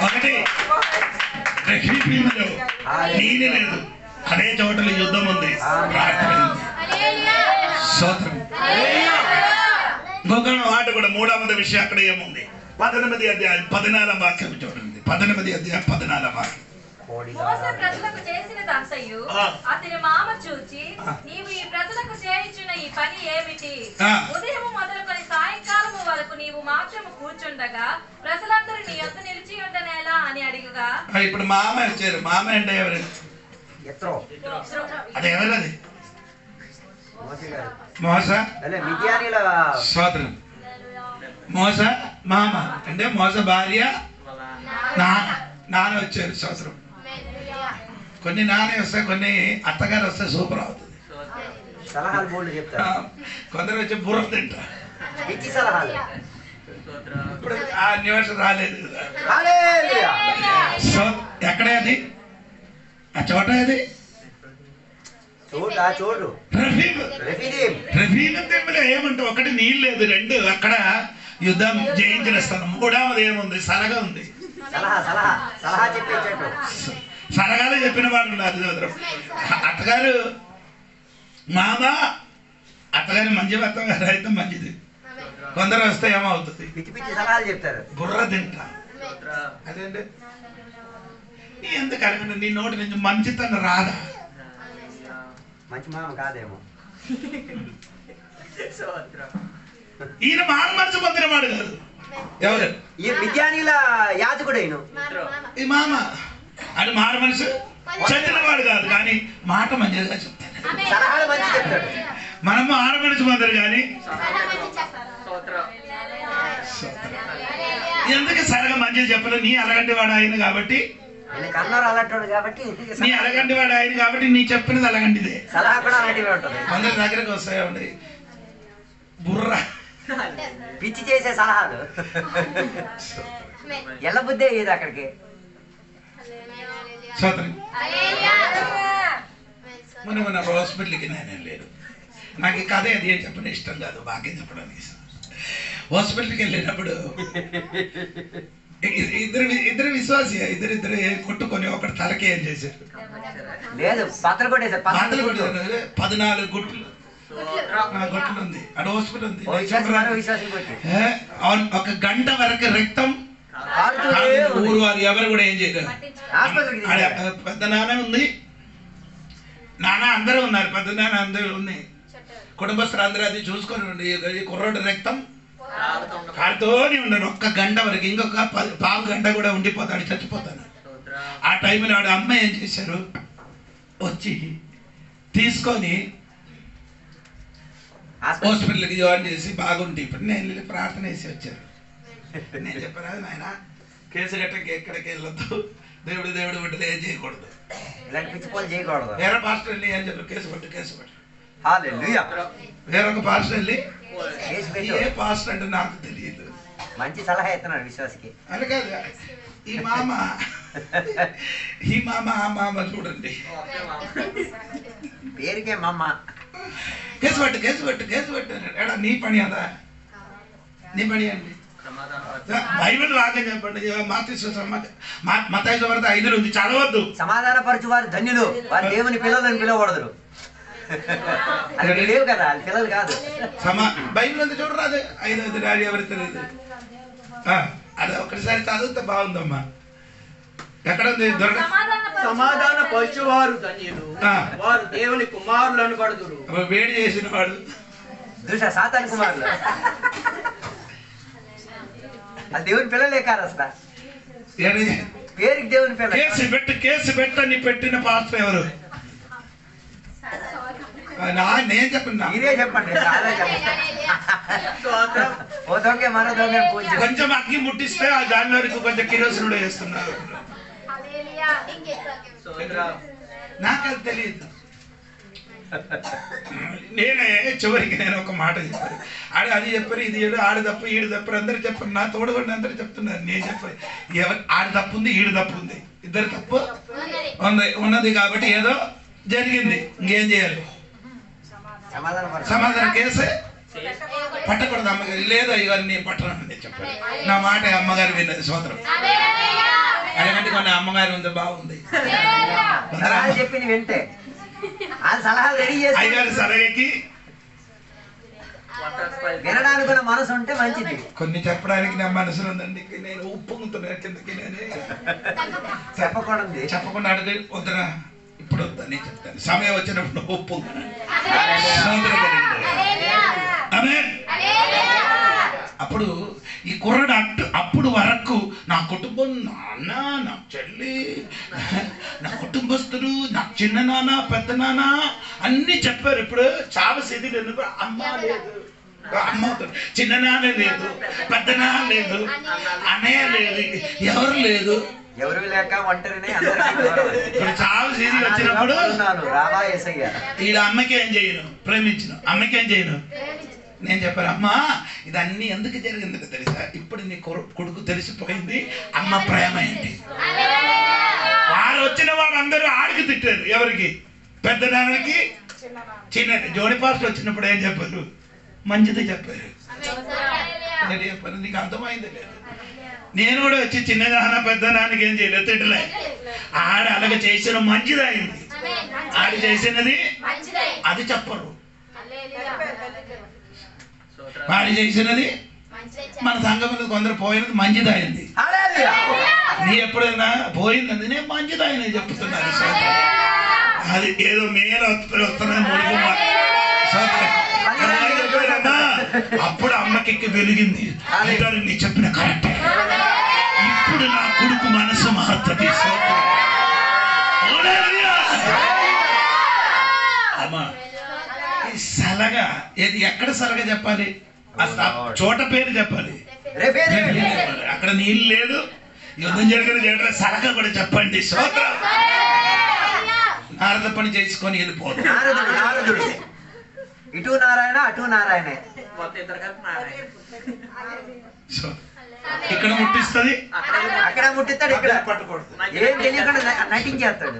ఒకటి నీళ్ళు లేదు, అదే చోటలో యుద్ధం ఉంది. స్తోత్రం. ఇంకొక మాట కూడా 3వ విషయం అక్కడ ఏముంది? 18వ అధ్యాయం 14వ వాక్యం చూడండి. 18వ అధ్యాయం 14వ వాక్యం. మోసే ప్రజలకు చేసినదంతయు అతని మామ చూచి, నీవు ఈ ప్రజలకు చేయించిన ఈ పని ఏమిటి? ఉదయం మొదలుకొని సాయంకాలము వరకు నీవు మాత్రము కూర్చుండగా ప్రజలందరూ నీ యొద్ద నిలిచి ఉండనేలా అని అడిగగా, ఇప్పుడు మామ వచ్చారు. మామ అంటే ఎవరు? ఎత్రో అది ఎవరది? మోసే గారు. మోస మిద్యానీల సోదరు, మోస మామ అంటే మోస భార్య నాన్న వచ్చారు సోదరం. కొన్ని నాన్న వస్తాయి, కొన్ని అత్తగారు వస్తే సూపర్ అవుతుంది. సలహాలు బోల్డ్ చెప్తారు. కొందరు వచ్చి బుర్ర తింటారు. పిచ్చి సలహాలు. ఇప్పుడు ఆ నిమిషం రాలేదు కదా. హల్లెలూయా. సో ఎక్కడ అది, ఆ చోట అది చోటు రఫీలు ఏమంటే ఒకటి నీళ్ళు లేదు, రెండు అక్కడ యుద్ధం జయించిన స్థలం. మూడవది ఏముంది, సలగా ఉంది. సలహా చెప్పేటట్టు సలగాలు చెప్పిన వాళ్ళు ఉన్నారు. అత్తగారు మామ, అత్తగారి మంచి అత్తగారు అయితే మంచిది. కొందరు వస్తే ఏమవుతుంది, పిచ్చి పిచ్చి సలహాలు చెప్తారు. బుర్ర తింటా. అదేంటి ఎందుకు అడగండి, నీ నోటి నుంచి మంచితనం రాదా? మంచి మామ కాదేమో. ఈయన మాన మనసు పొందిన వాడు కాదు. ఎవరు? ఈ విద్యానీల యాజకుడైన ఈ మామ అది మాన మనసు చెందిన వాడు కాదు, కానీ మాట మంచిగా చెప్తాడు, సలహాలు మంచి చెప్తాడు. మనం మాన మనసు పొందరు కానీ ఎందుకు సరగా మంచిగా చెప్పలేదు. నీ అలగంటి వాడు ఆయన కాబట్టి, కన్నూరు అలాంటి కాబట్టి, నీ అలగంటి వాడు ఆయన కాబట్టి నీ చెప్పినది అలగంటిదే. సలహా కూడా అలాంటివి ఉంటుంది. కొందరి దగ్గరకు వస్తాయి బుర్ర పిచ్చి చేసే సలహాలు. ఎల్ల బుద్ధే ఇది అక్కడికి. మొన్న హాస్పిటల్కి నేనేం లేదు, నాకు ఈ కథ అది ఏం చెప్పడం ఇష్టం కాదు, బాగా చెప్పడానికి. హాస్పిటల్కి వెళ్ళినప్పుడు ఇద్దరు విశ్వాసి, ఇద్దరు కొట్టుకొని ఒకటి తలకి ఏం చేశారు, లేదు బట్టలు కొట్టేశారు. 14 గుట్లు ఉంది. అక్కడ హాస్పిటల్ ఉంది. ఒక గంట వరకు రక్తం ఊరు వారు ఎవరు కూడా ఏం చేయలేదు. పెద్ద నాన్న ఉంది, నాన్న అందరూ ఉన్నారు, పెద్ద నాన్న అందరూ ఉంది, కుటుంబస్తులు అందరూ అది చూసుకొని ఉండి కుర్రోడు రక్తం కారుతోనే ఉండను. ఒక్క గంట వరకు, ఇంకొక పావు గంట కూడా ఉండిపోతాడు, చచ్చిపోతాను. ఆ టైంలో వాడు అమ్మ ఏం చేశారు, వచ్చి తీసుకొని హాస్పిటల్కి జాయిన్ చేసి బాగుంటే ఇప్పుడు నేను వెళ్ళి ప్రార్థన చేసి వచ్చారు. నేను చెప్పాను, నాయన కేసు గట్టకి ఎక్కడికి వెళ్ళొద్దు, దేవుడు బిడ్డలు ఏం చేయకూడదు, వేరే పాస్టర్ వెళ్ళి ఏం చెప్పారు, కేసు పట్టు. వేరొక పాస్టర్ వెళ్ళి, ఏ పాస్టర్ అంటే నాకు తెలియదు, మంచి సలహా ఇస్తున్నాడు విశ్వాసకి. అని కాదు, ఈ మామ ఆ మామ చూడండి, పేరుకే మామ. కేసు పట్టు ఎడా నీ పని అదా, నీ పని అండి. బైబిల్ వాక్యం చెప్పండి. మత్తయి సువార్త 5 ఉంది, చదవద్దు. సమాధాన పరచు వారు ధన్యులు, వారు దేవుని పిల్లలని పిలవకూడదు. అది లేవు కదా, అది పిల్లలు కాదు. బైబిల్ ఉంది చూడరాదు, 5 ఎవరికి తెలియదు. అది ఒకటిసారి చదివితే బాగుందమ్మా. ఎక్కడ ఉంది? సమాధాన పరచువారు ధన్యులు, వారు దేవుని కుమారులను పడుదురు. వేడి చేసిన వాడు సాతాను కుమారులు, అది దేవుని పిల్లలే కాదు అసలు. పేరుకి దేవుని పిల్లలు. కేసు పెట్టని పెట్టిన పాత్ర ఎవరు? నేను చెప్పండి, మీరే చెప్పండి. కొంచెం అగ్గి ముట్టిస్తే ఆ దాని వరకు కొంచెం కిరోసినుడు వేస్తున్నారు. నాకది తెలియదు. నేనే చివరికి నేను ఒక మాట చెప్పాను, అది చెప్పారు, ఇది ఆడు తప్పు ఈడు తప్పు అందరు చెప్పారు, నా తోడుగొండి అందరు చెప్తున్నారు. నేను చెప్పాను, ఆడు తప్పు ఉంది ఈడు తప్పు ఉంది, ఇద్దరు తప్పు ఉన్నది కాబట్టి ఏదో జరిగింది, ఇంకేం చేయాలి? సమాధానం కేసు పట్టకూడదు. అమ్మగారు లేదు ఇవన్నీ నేను పట్టను చెప్పాను. నా మాట అమ్మగారు విన్నది, సోదరం. అలాగంటే కొన్ని అమ్మగారు ఉంది, బాగుంది, చెప్పింది వింటే సలహాలు రెడీ చేసి అయ్యగారు సలహాకి వినడానికి మనసు ఉంటే మంచిది. కొన్ని చెప్పడానికి నా మనసులో ఉందండి, నేను ఉప్పుకుంటున్నా కిందకి. నేనే చెప్పకుండా అడిగి వద్దురా, ఇప్పుడు వద్దని చెప్తాను, సమయం వచ్చినప్పుడు ఉప్పు. అప్పుడు ఈ కుర్రాడు అప్పుడు వరకు నా కుటుంబం, నాన్న, నా చెల్లి, నా కుటుంబస్తులు, నా చిన్న నాన్న, పెద్ద నాన్న అన్నీ చెప్పారు. ఇప్పుడు చావసేది ఎందుకు? అమ్మ లేదు, అమ్మ చిన్న నాన్న లేదు, పెద్ద నాన్న లేదు, అన్నయ్య లేదు, ఎవరు లేదు, ఎవరు లేక ఒంటరినే. ఇప్పుడు చావు సీజీ వచ్చినప్పుడు ఈడ అమ్మకి ఏం చేయను, ప్రేమించిన అమ్మకి ఏం చేయను. నేను చెప్పాను, అమ్మా ఇదన్నీ ఎందుకు జరిగిందంటే తెలుసా, ఇప్పుడు నీ కొడుకు తెలిసిపోయింది అమ్మ ప్రేమ ఏంటి. వారు వచ్చిన వారు అందరూ ఆడికి తిట్టారు. ఎవరికి? పెద్ద నాన్నకి, చిన్న జోడి పాస్టర్ వచ్చినప్పుడు ఏం చెప్పారు? మంచిది చెప్పారు. చెప్పారు, నీకు అర్థమైంది లేదు. నేను కూడా వచ్చి చిన్న నాన్న పెద్ద నాన్నకి ఏం చేయలేదు, తిట్టలే. ఆడ అలాగ చేసిన మంచిది అయింది, ఆడ చేసినది అది చెప్పరు. వాడు చేసినది మన సంఘంలో కొందరు పోయినది మంచిది అయింది. నీ ఎప్పుడైనా పోయింది నేను మంచిది అయినది చెప్తున్నాను. అది ఏదో మేలు వస్తున్నది ముడుగు. అప్పుడు అమ్మకి వెలిగింది, నీ చెప్పిన కరెక్ట్, ఇప్పుడు నా కొడుకు మనసు మారుతుంది. అమ్మా సలగా ఏది ఎక్కడ సలగా చెప్పాలి? చోట పేరు చెప్పాలి. అక్కడ నీళ్ళు లేదు, యుద్ధం జరిగిన చేయడం సలగా కూడా చెప్పండి. స్తోత్రం. నారద పని చేసుకొని వెళ్ళిపోదు. ఇటు నారాయణ అటు నారాయణ. ఇక్కడ ముట్టిస్తుంది, అక్కడ ముట్టిస్తాడు, ఇక్కడ పట్టుకోడు. ఏం తెలియకుండా నటించేస్తాడు.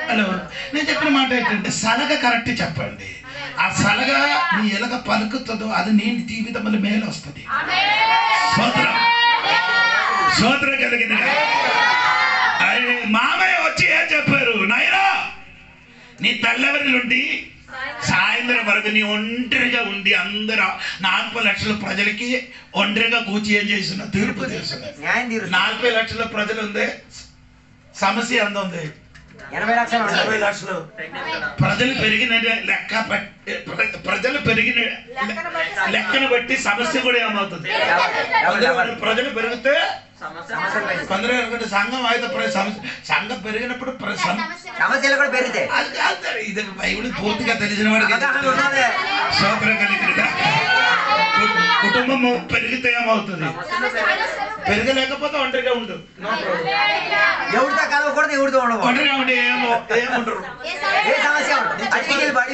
హలో, నేను చెప్పిన మాట ఏంటంటే సలగ కరెక్ట్ చెప్పండి. ఆ సలగ నీ ఎలాగ పలుకుతుందో అది నీ జీవితంలో మేలు వస్తుంది. సోదరం సోదర కలిగిన మామయ్య వచ్చి ఏం చెప్పారు? నాయనా నీ తల్లెవరి నుండి సాయంత్రం వరకు నీ ఒంటరిగా ఉండి అందరూ 40 లక్షల ప్రజలకి ఒంటరిగా కూర్చి ఏం చేస్తున్నా తీర్పు చేస్తున్నా. 40 లక్షల ప్రజలు ఉంది, సమస్య ఎంత ఉంది? 80 లక్షలు. ప్రజలు పెరిగిన లెక్క ప్రజలు పెరిగిన లెక్కను బట్టి సమస్య కూడా ఏమవుతుంది? ప్రజలు పెరిగితే కొందరు అనుకుంటే సంఘం అయితే సంఘం పెరిగినప్పుడు సమస్యలు కూడా పెరిగితే ఇది బైబిల్ పూర్తిగా తెలిసిన వాడికి సోదర కలిగిన కుటుంబం పెరిగితే ఏమవుతుంది? పెరగలేకపోతే ఒంటరిగా ఉండు. ఎవరితో కలవకూడదు, ఎవరితో ఒంటరిగా ఉండి ఏముంటారు?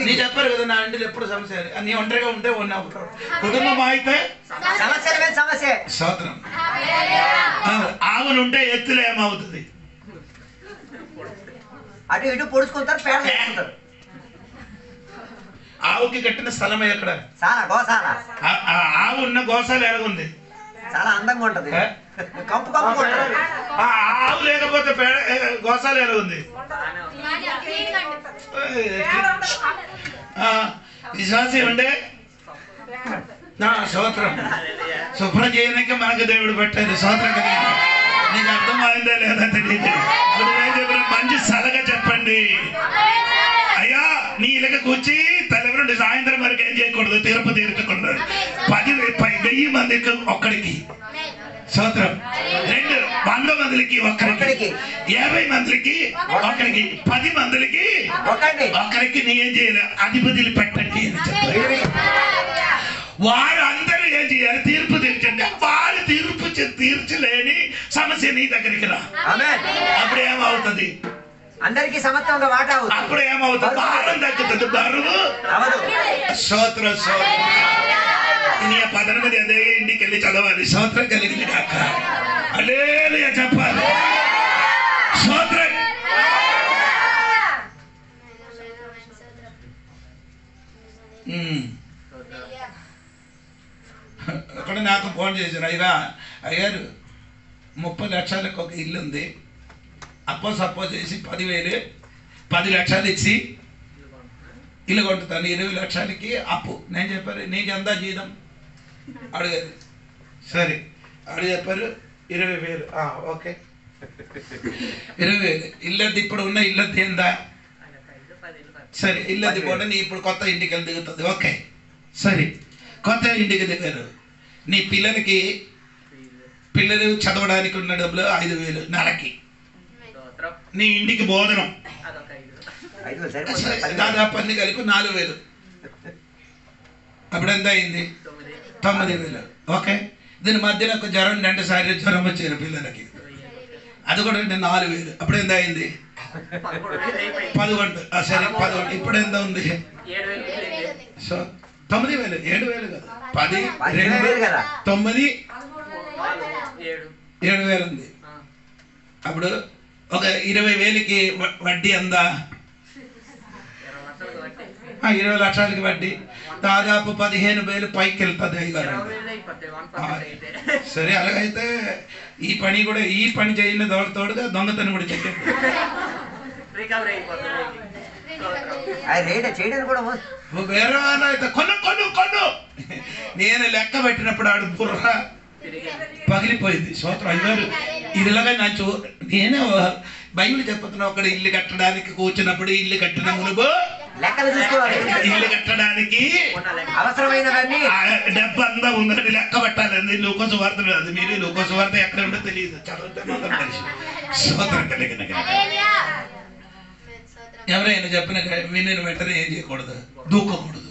నీ చెప్పారు కదా నా ఇంటిలో ఎప్పుడు సమస్య, నీ ఒంటరిగా ఉంటే ఉంటారు. కుటుంబం అయితే సమస్య. స్తోత్రం. ఆవులుంటే ఎత్తులు ఏమవుతుంది? అటు ఇటు పొడుచుకుంటారు, పేడ చేసుకుంటారు. ఆవుకి కట్టిన స్థలం ఎక్కడ? గోశాల. ఆవు ఉన్న గోశాల ఎలాగుంది? చాలా అందంగా ఉంటది, కంపు కంపు. ఆవు లేకపోతే గోశాల ఎలా ఉంది? విశ్వాసం ఉండే స్తోత్రం. శుభ్రం చేయడానికి మనకు దేవుడు పెట్టారు. స్తోత్రం కలిగింది. నీకు అర్థమైందా లేదా తెలియదు. మంచి సలహా చెప్పండి. అయ్యా నీ ఇలాగ కూర్చి తలెవరు నుండి సాయంత్రం వరకు ఏం చేయకూడదు, తీర్పు తీర్చకూడదు. 10,000 మందికి ఒక్కడికి స్తోత్రం. 100 మందికి ఒక్కరికి, 50 మందికి ఒక్కరికి, 10 మందికి ఒక్కరికి నీ ఏం చేయాలి? అధిపతులు పెట్టండి అని చెప్పారు. వారు అందరూ ఏం చేయాలి? తీర్పు తీర్చండి. వారు తీర్పు తీర్చలేని సమస్య నీ దగ్గరికి రా. అప్పుడు ఏమవుతుంది? అందరికి సమత్వంగా వాటా అవుతుంది. అప్పుడు ఏమవుతుంది? భారం తగ్గుతుంది, బరువు. స్తోత్రం స్తోత్రం. నీ 18 అదే ఇంటికి వెళ్ళి చదవాలి. స్తోత్రం కలిగింది కాక హల్లెలూయా చెప్పాలి. స్తోత్రం. అక్కడ నాకు ఫోన్ చేశారు, అయ్యారు 30 లక్షలకు ఒక ఇల్లు ఉంది, సపోజ్ చేసి 10 లక్షలు ఇచ్చి ఇల్లు కొంటుతాను, 20 లక్షలకి అప్పు. నేను చెప్పారు నీకు ఎంత జీతం అడిగారు. సరే అడిగి చెప్పారు 20,000. ఓకే 20,000 ఇల్లది. ఇప్పుడు ఉన్న ఇల్లది ఏందా? సరే ఇల్లది కూడా నీ ఇప్పుడు కొత్త ఇంటికి వెళ్ళి దిగుతుంది. ఓకే సరే కొత్త ఇంటికి దిగారు. నీ పిల్లలకి పిల్లలు చదవడానికి ఉన్న డబ్బులు 5,000 నెలకి. నీ ఇంటికి భోజనం దాదాపు అన్ని కలిపి 4,000. అప్పుడు ఎంత అయింది? 9,000. ఓకే, దీని మధ్యన ఒక జ్వరం, 2 సార్లు జ్వరం వచ్చారు పిల్లలకి, అది కూడా 4,000. అప్పుడు ఎంత అయింది? 11. సరే 11. ఇప్పుడు ఎంత ఉంది? సో 9,000. 7,000 కదా, 10 2 కదా, 9 7,000 ఉంది. అప్పుడు ఒక 20,000కి వడ్డీ అందా? 20 లక్షలకి వడ్డీ దాదాపు 15,000 పైకి వెళ్తుంది అయ్యగారు. సరే, అలాగైతే ఈ పని చేయని తోడుగా దొంగతనం కూడా చేయండి. వేరే వాళ్ళు అయితే కొను నేను లెక్క పెట్టినప్పుడు ఆడు బుర్ర పగిలిపోయింది. స్తోత్రం అయ్యారు. ఇదిలాగా నేనే బైబిల్ చెప్పుతున్నా. ఒకడు ఇల్లు కట్టడానికి కూర్చున్నప్పుడు ఇల్లు కట్టిన మునుపు ఇల్లు కట్టడానికి అవసరమైనవన్నీ డబ్బు అంతా ఉందని లెక్క పెట్టాలి. లూకోసు వార్త అది మీరు లూకోసు వార్త ఎక్కడ ఉందో తెలియదు, చదివితే మాత్రం కలిసి. స్తోత్రం కలిగిన ఎవరైనా చెప్పిన విని వెంటనే ఏం చేయకూడదు, దూకకూడదు.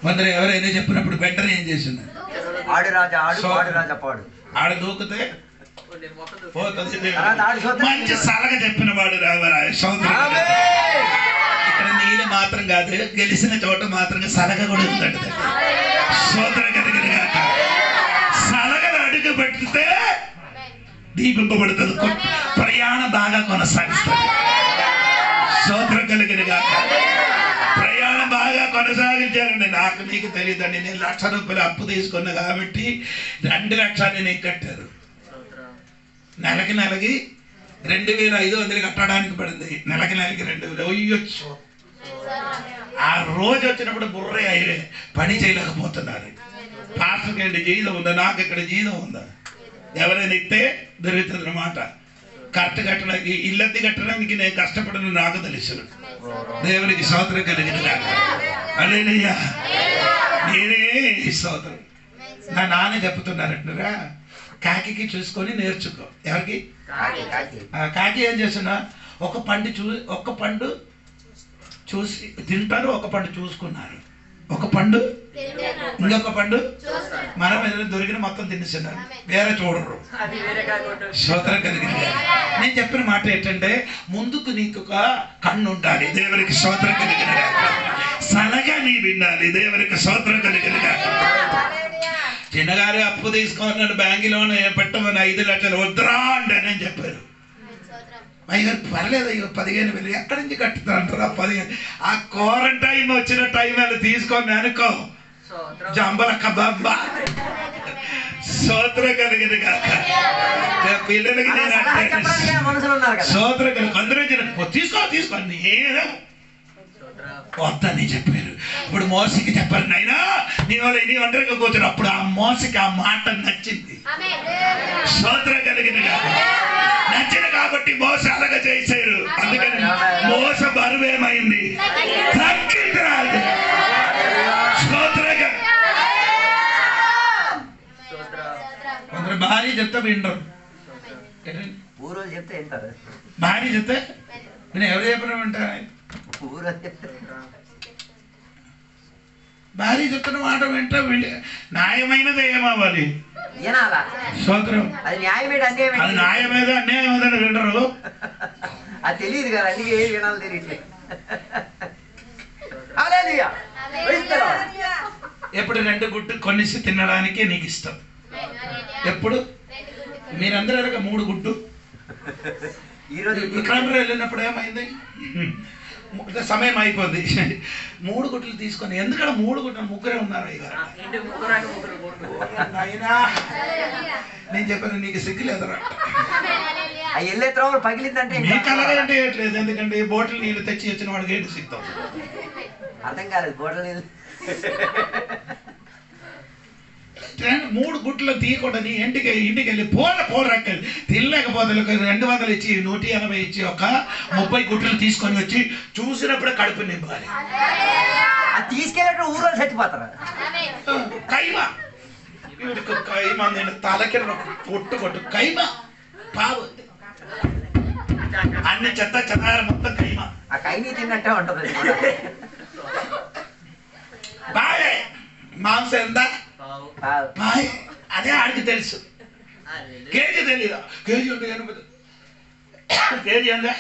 కొందరు ఎవరైనా చెప్పినప్పుడు వెంటనే ఏం చేసింది? ఆడ దూకితే మంచి సలగ చెప్పిన వాడు రావరాయ. ఇక్కడ నీళ్ళు మాత్రం కాదు, గెలిచిన చోట మాత్రం సలగ కూడా ఉందంట. సోదర కలిగిన సలగలు అడుగు పెడితే దీపింపబడుతుంది, ప్రయాణం బాగా కొనసాగిస్తుంది. సోదర కలిగిన ప్రయాణం బాగా కొనసాగించారండి. నాకు నీకు తెలియదండి, నేను ₹1,00,000 అప్పు తీసుకున్నా కాబట్టి 2 లక్షలు నేను కట్టారు. నెలకి 2,500 కట్టడానికి పడింది. నెలకి 2,000. అయ్యొచ్చు, ఆ రోజు వచ్చినప్పుడు బుర్రే అయ్యే పని చేయలేకపోతున్నారు. పాస్టర్కి ఏంటి జీతం ఉందా, నాకు ఇక్కడ జీతం ఉందా? ఎవరైనా ఇస్తే దొరుకుతుంది అన్నమాట. కరెక్ట్ కట్టడానికి, ఇల్లద్ది కట్టడానికి నేను కష్టపడను నాకు తెలుసు. దేవునికి స్తోత్రం కలిగిన హల్లెలూయా. నేనే స్తోత్రం. నా నాన్న చెప్తున్నారంటారా, కాకి చూసుకొని నేర్చుకో. ఎవరికి? కాకి ఏం చేస్తున్నా, ఒక పండు చూసి తింటారు, ఒక పండు చూసుకున్నారు, ఒక పండు ఇంకొక పండు మనం ఏదైనా దొరికిన మొత్తం తినేస్తున్నారు, వేరే చూడరు. స్తోత్రం కలిగిన నేను చెప్పిన మాట ఏంటంటే, ముందుకు నీకు ఒక కన్ను ఉండాలి. దేవునికి స్తోత్రం కలిగిన సలగా నీ వినాలి. దేవునికి స్తోత్రం కలిగిన చిన్నగారు అప్పు తీసుకున్నాడు, బ్యాంకులోనే పెట్టమని 5 లక్షలు వద్దురా అంటే అని చెప్పారు. అయ్యారు పర్లేదు, అయ్యో 15,000 ఎక్కడి నుంచి కట్టుతారంటారు? ఆ 15 ఆ క్వారంటైన్ వచ్చిన టైం వాళ్ళు తీసుకొని అనుకో జంబల కబాబా. స్తోత్రం కలిగిన కాక పిల్లలకి స్తోత్రం కలిగి అందరూ తీసుకోండి ఏదో వద్దని చెప్పారు. ఇప్పుడు మోసకి చెప్పారు, నాయనా నీ వల్ల నీ ఒంటరిగా కూర్చొని. అప్పుడు ఆ మోసకి ఆ మాట నచ్చింది. స్తోత్రం కలిగిన నచ్చింది కాబట్టి మోస అలాగా చేశారు. అందుకని మోస బరువేమైంది, తగ్గింది. స్తోత్రం. కొందరు భార్య చెప్తే వింటారు, చెప్తే వింటారు. భార్య చెప్తే నేను ఎవరు చెప్పినా వింటారు. భార్య చెప్తున్న మాట వింటా న్యాయమైనది ఏమవ్వాలి? స్తోత్రం. అది న్యాయమేదో అన్యాయమేదని వినరు. అది తెలియదు కదా, అందుకే ఏం వినాలి తెలియట్లేదు. ఎప్పుడు 2 గుడ్డు కొనిసి తినడానికే నీకు ఇష్టం. ఎప్పుడు మీరందరూ 3 గుడ్డు ఈరోజు విక్రమంలో వెళ్ళినప్పుడు ఏమైంది, సమయం అయిపోద్ది. 3 గుడ్లు తీసుకొని, ఎందుకంటే 3 గుడ్లు ముగ్గురే ఉన్నారు. నేను చెప్పాను నీకు సిగ్గులేదురా, వెళ్ళే త్రోవలు పగిలిందంటే మీకు అలాగంటే ఏట్లేదు. ఎందుకంటే బోటల్ నీళ్ళు తెచ్చి వచ్చిన వాడికి ఏంటి సిగ్గుతాం? అర్థం కాలేదు. బోటల్ నీళ్ళు 3 గుడ్లు తీయకుండా నీ ఇంటికి వెళ్ళి పోరక్కలు తినలేకపోతే 200 ఇచ్చి 180 ఇచ్చి ఒక 30 గుడ్లు తీసుకొని వచ్చి చూసినప్పుడే కడుపు నింపాలి. తీసుకెళ్ళి ఊరు చచ్చిపోతారు. వీడికి కైమ నేను తలకి పొట్టు కొట్టు కైమ పావు అన్ని చెత్త చెదారం మొత్తం కైమ. ఆ కైని తిన్నట్టే ఉంటది. బాయ్ మాంసం ఎంత పావు. బాయ్ అదే ఆడికి తెలుసు. కేజీ తెలీదా? కేజీ అంటే 80. కేజీ అందా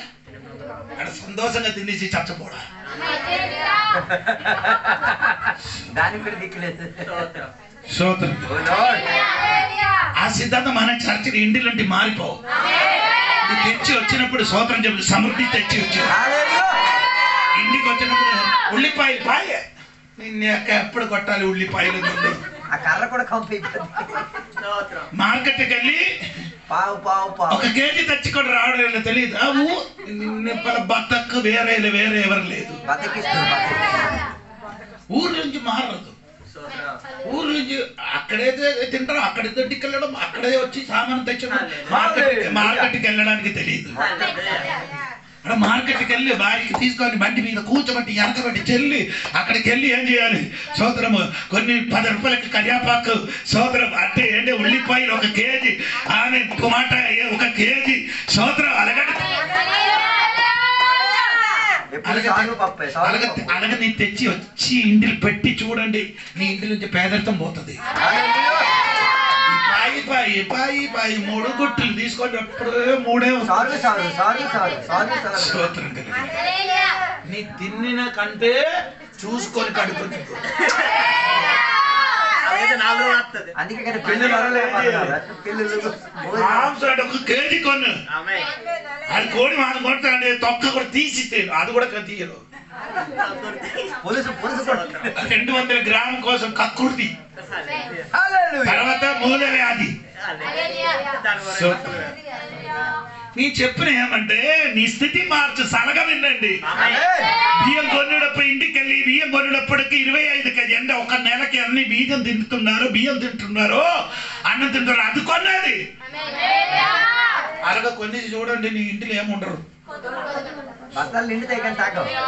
అక్కడ సంతోషంగా తినేసి చచ్చపోడా. దానికి కూడా దిక్కులేదు. స్తోత్రం. ఆ సిద్ధాంతం మన చర్చ ఇంటిలోంటి మారిపోవు. తెచ్చి వచ్చినప్పుడు స్తోత్రం చెప్పి సమృద్ధి తెచ్చి వచ్చి ఇంటికి వచ్చినప్పుడు ఉల్లిపాయలు పాయ నిన్న ఎప్పుడు కొట్టాలి ఉల్లిపాయలు. ఆ కర్ర కూడా కంపైపోతుంది. మార్కెట్కి వెళ్ళి పావు పావు పావు 1 కేజీ తెచ్చుకొని రావడం తెలియదు. నిప్పల బతక్కు వేరే ఎవరు లేదు. ఊరు నుంచి మారదు. ఊరు నుంచి అక్కడైతే తింటారు, అక్కడే దొడ్డికి వెళ్ళడం, అక్కడే వచ్చి సామాను తెచ్చడం. మార్కెట్కి వెళ్ళడానికి తెలియదు. అక్కడ మార్కెట్కి వెళ్ళి వారికి తీసుకొని బండి మీద కూర్చోబట్టి వెనకబట్టి చెల్లి అక్కడికి వెళ్ళి ఏం చేయాలి? సోదరము కొన్ని 10 రూపాయలకి కరియాపాకు సోదరం అంటే ఏంటి ఉల్లిపాయలు 1 కేజీ, ఆమె టమాటా 1 కేజీ సోదరం అలగడ అలాగే నేను తెచ్చి వచ్చి ఇంటిని పెట్టి చూడండి, నీ ఇంటి నుంచి పేదరికం పోతుంది. పాయి 3 గుట్లు తీసుకొని ఎప్పుడు 3 స్తోత్రం కలిగి నీ తిన్నిన కంటే చూసుకొని కడుపుతుంది. అందుకే పిల్లలు 1 కేజీ కొను. అది కోడి మనం కొడతాండి తొక్క కూడా తీసి అది కూడా తీయరు. 200 గ్రాముల కోసం కక్కుర్తి, తర్వాత మూల వ్యాధి. నీ చెప్పిన ఏమంటే నీ స్థితి మార్చు సలగా వినండి. బియ్యం కొనేటప్పుడు ఇంటికి వెళ్ళి బియ్యం కొనేటప్పటికి 25 కేజీ అంటే 1 నెలకి అన్ని బియ్యం తింటున్నారు అన్నం తింటున్నారు. అది కొన్నది అలాగ కొన్ని చూడండి, నీ ఇంటిలో ఏముండరు,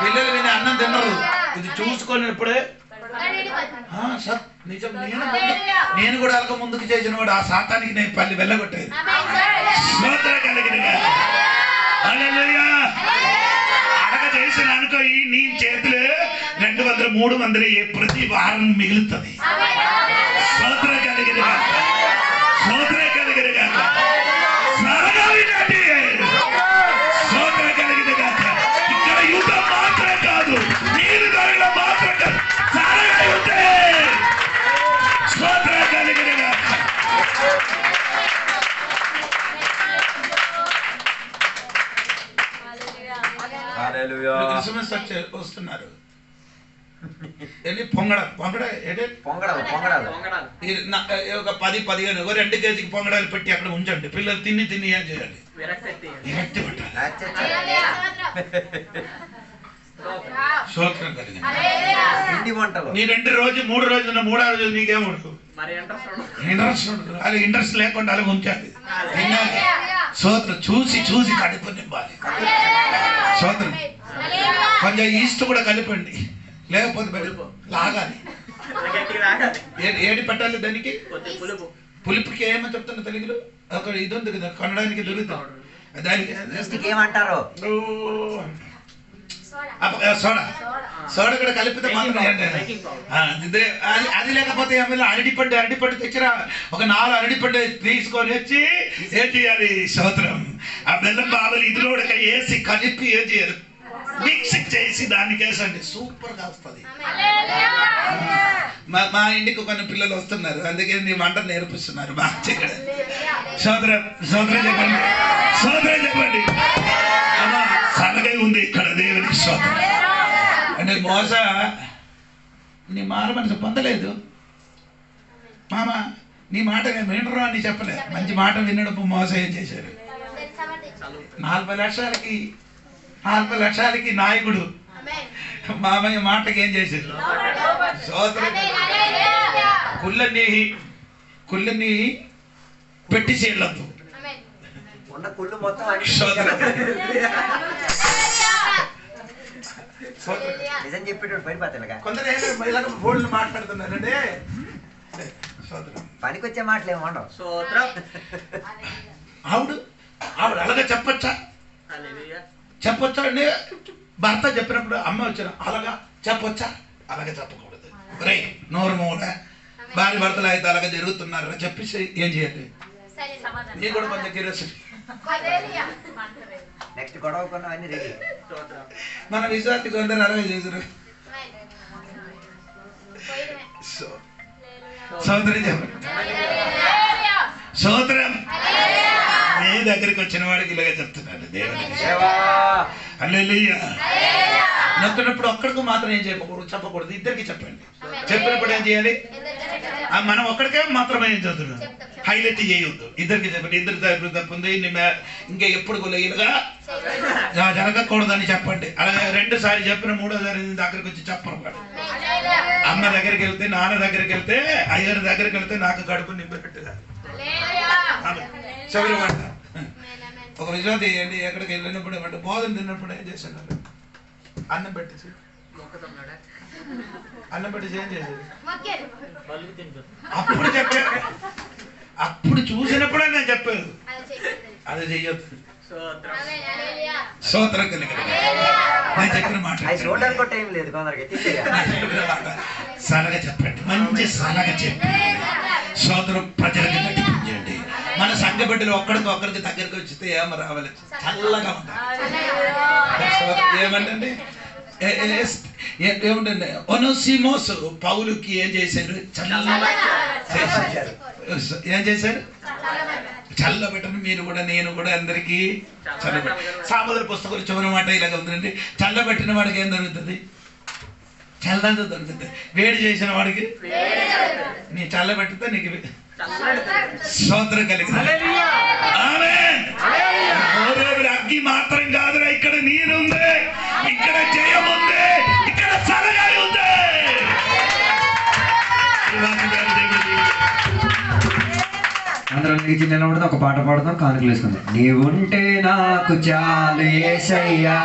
పిల్లలు విని అన్నం తినరు. ఇది చూసుకున్నప్పుడే నిజం. నేను కూడా అలాగ ముందుకు చేసిన వాడు ఆ శాతానికి నేను పల్లి వెళ్ళగొట్టేది. అలాగ చేసిన అనుకో నీ చేతులు 200 300 ప్రతి వారం మిగులుతుంది. స్తోత్రం కలిగినగా స్తోత్రం కలిగినగా స్తోత్రం కలిగినగా. ఇక్కడ యుద్ధం మాత్రం కాదు, నీరు ధరలో మాత్రం కాదు, సారగా ఉంటే స్తోత్రం కలిగినగా. క్రిస్మస్ వస్తున్నారు, వెళ్ళి పొంగడాలు ఒక 10-15 2 కేజీకి పొంగడాలు పెట్టి అక్కడ ఉంచండి. పిల్లలు తిని ఏం చేయాలి? విరక్తి పెట్టాలి. స్తోత్రం కలిగింది. నీ 2 రోజు 3 రోజులు 3వ రోజు నీకేముండదు, ఇంట్రెస్ట్ ఉండదు. అది ఇంట్రెస్ట్ లేకుండా అలాగ ఉంచాలి, తినాలి. స్తోత్రం చూసి కడుపు నింపాలి. స్తోత్రం. కొంచెం ఈస్ట్ కూడా కలిపండి, లేకపోతే లాగాలి. ఏడి పెట్టాలి దానికి? పులుపుకి ఏమో చెప్తున్నా తెలుగులో ఒక ఇది ఉంది కదా, కొనడానికి దొరుకుతుంది. దానికి ఏమంటారు? సోడా కూడా కలిపితే మాత్రం అది లేకపోతే అరటిపండు తెచ్చిరా, ఒక 4 అరటిపండు తీసుకొని వచ్చి ఏం చేయాలి? స్తోత్రం. ఆ బెల్లం బాబులు ఇదిలో వేసి కలిపి ఏం చేయాలి? మిక్సింగ్ చేసి దానికి వేసండి, సూపర్ గా వస్తుంది. మా ఇంటికి కొన్ని పిల్లలు వస్తున్నారు, అందుకే నీ వంట నేర్పిస్తున్నారు బాగా చేయడం. సోదరం చెప్పండి. అమ్మా సనగై ఉంది ఇక్కడ దేవునికి స్తోత్రం. అంటే మోస నీ మారు మనసు పొందలేదు మామ, నీ మాట నేను వినరు అని చెప్పలే. మంచి మాట వినడం మోస ఏం చేశారు? 40 లక్షలకి నాయకుడు మామయ్య మాటకి ఏం చేశారు? సోదరు కుళ్ళని పెట్టి చేయలేదు. నిజం చెప్పేటప్పుడు పడిపోతాయి. కొందరు ఫోన్లు మాట్లాడుతున్నారంటే పనికొచ్చే మాటలు ఏమి ఉండవు. స్తోత్రం. ఆవిడ అలాగే చెప్పొచ్చా? చెప్పొచ్చా అండి? భర్త చెప్పినప్పుడు అమ్మ వచ్చిన అలాగా చెప్పొచ్చా? అలాగే చెప్పకూడదు. రే నోరు మూడ భార్య భర్తలు అయితే అలాగే జరుగుతున్నారు చెప్పేసి ఏం చేయాలి? నీకు కూడా కొంచెం క్యూరియాసిటీ. నెక్స్ట్ గొడవ కొన్నవన్నీ రెడీ. మన విశ్వాసి కొందరు అలాగే చేశారు. సోదరి చెప్పండి. సోదరం నీ దగ్గరికి వచ్చిన వాడికి ఇలాగే చెప్తున్నాడు దేవుని. హల్లెలూయా. నొక్కినప్పుడు ఒక్కడికి మాత్రం ఏం చెప్పకూడదు, ఇద్దరికి చెప్పండి. చెప్పినప్పుడు ఏం చేయాలి? మనం ఒక్కడికే మాత్రమే ఏం చదువుతున్నాం, హైలైట్ చేయొద్దు. ఇద్దరికి చెప్పండి. ఇద్దరు తప్పుంది ఇంకా ఎప్పుడు ఇలాగా జరగకూడదని చెప్పండి. అలాగే 2 సార్లు చెప్పిన 3వ సారి దగ్గరికి వచ్చి చెప్పరు. అమ్మ దగ్గరికి వెళ్తే, నాన్న దగ్గరికి వెళ్తే, అయ్యగారి దగ్గరికి వెళ్తే నాకు కడుపు నింపినట్టుగా చివరి మాట. ఒక విశ్వాసం చేయండి. ఎక్కడికి వెళ్ళినప్పుడు ఏమంటే భోజనం తిన్నప్పుడు ఏం చేస్తున్నారు? అన్నం పెట్టేసి ఏం చేసేది? అప్పుడు చెప్పారు. అప్పుడు చూసినప్పుడే నేను చెప్పాను అది చెయ్యొద్దు. స్తోత్రం కలిగి నేను చెప్పిన మాట సలగా చెప్పండి. మంచి సలగా చెప్పండి. స్తోత్రం. ప్రజలకి నటించండి. మన సంఘ బిడ్డలు ఒక్కరికి దగ్గరికి వచ్చితే ఏమ రావాలి? చల్లగా ఉండాలి. ఏమంటండి? ఏముంటండి? ఒనోసిమోస్ పౌలుకి ఏం చేశారు? ఏం చేశారు? చల్లబెట్టను. మీరు కూడా నేను కూడా అందరికీ చల్లబెట్ట. సామెతల పుస్తకాలు చివరి మాట ఇలాగ ఉందండి. చల్లబెట్టిన వాడికి ఏం దొరుకుతుంది? చల్లగా దొరుకుతుంది. వేడి చేసిన వాడికి నీ చల్లబెట్టితే నీకు స్తోత్రం కలిగి. అగ్గి మాత్రం కాదురా, ఇక్కడ నీరుంది, ఇక్కడ జయం ఉంది, ఇక్కడ చల్లగాలి ఉంది. అందరం లేచి నిలబడదాం, ఒక పాట పాడదాం, కానుకలు వేసుకుందాం. నీవుంటే నాకు చాలు యేసయ్యా.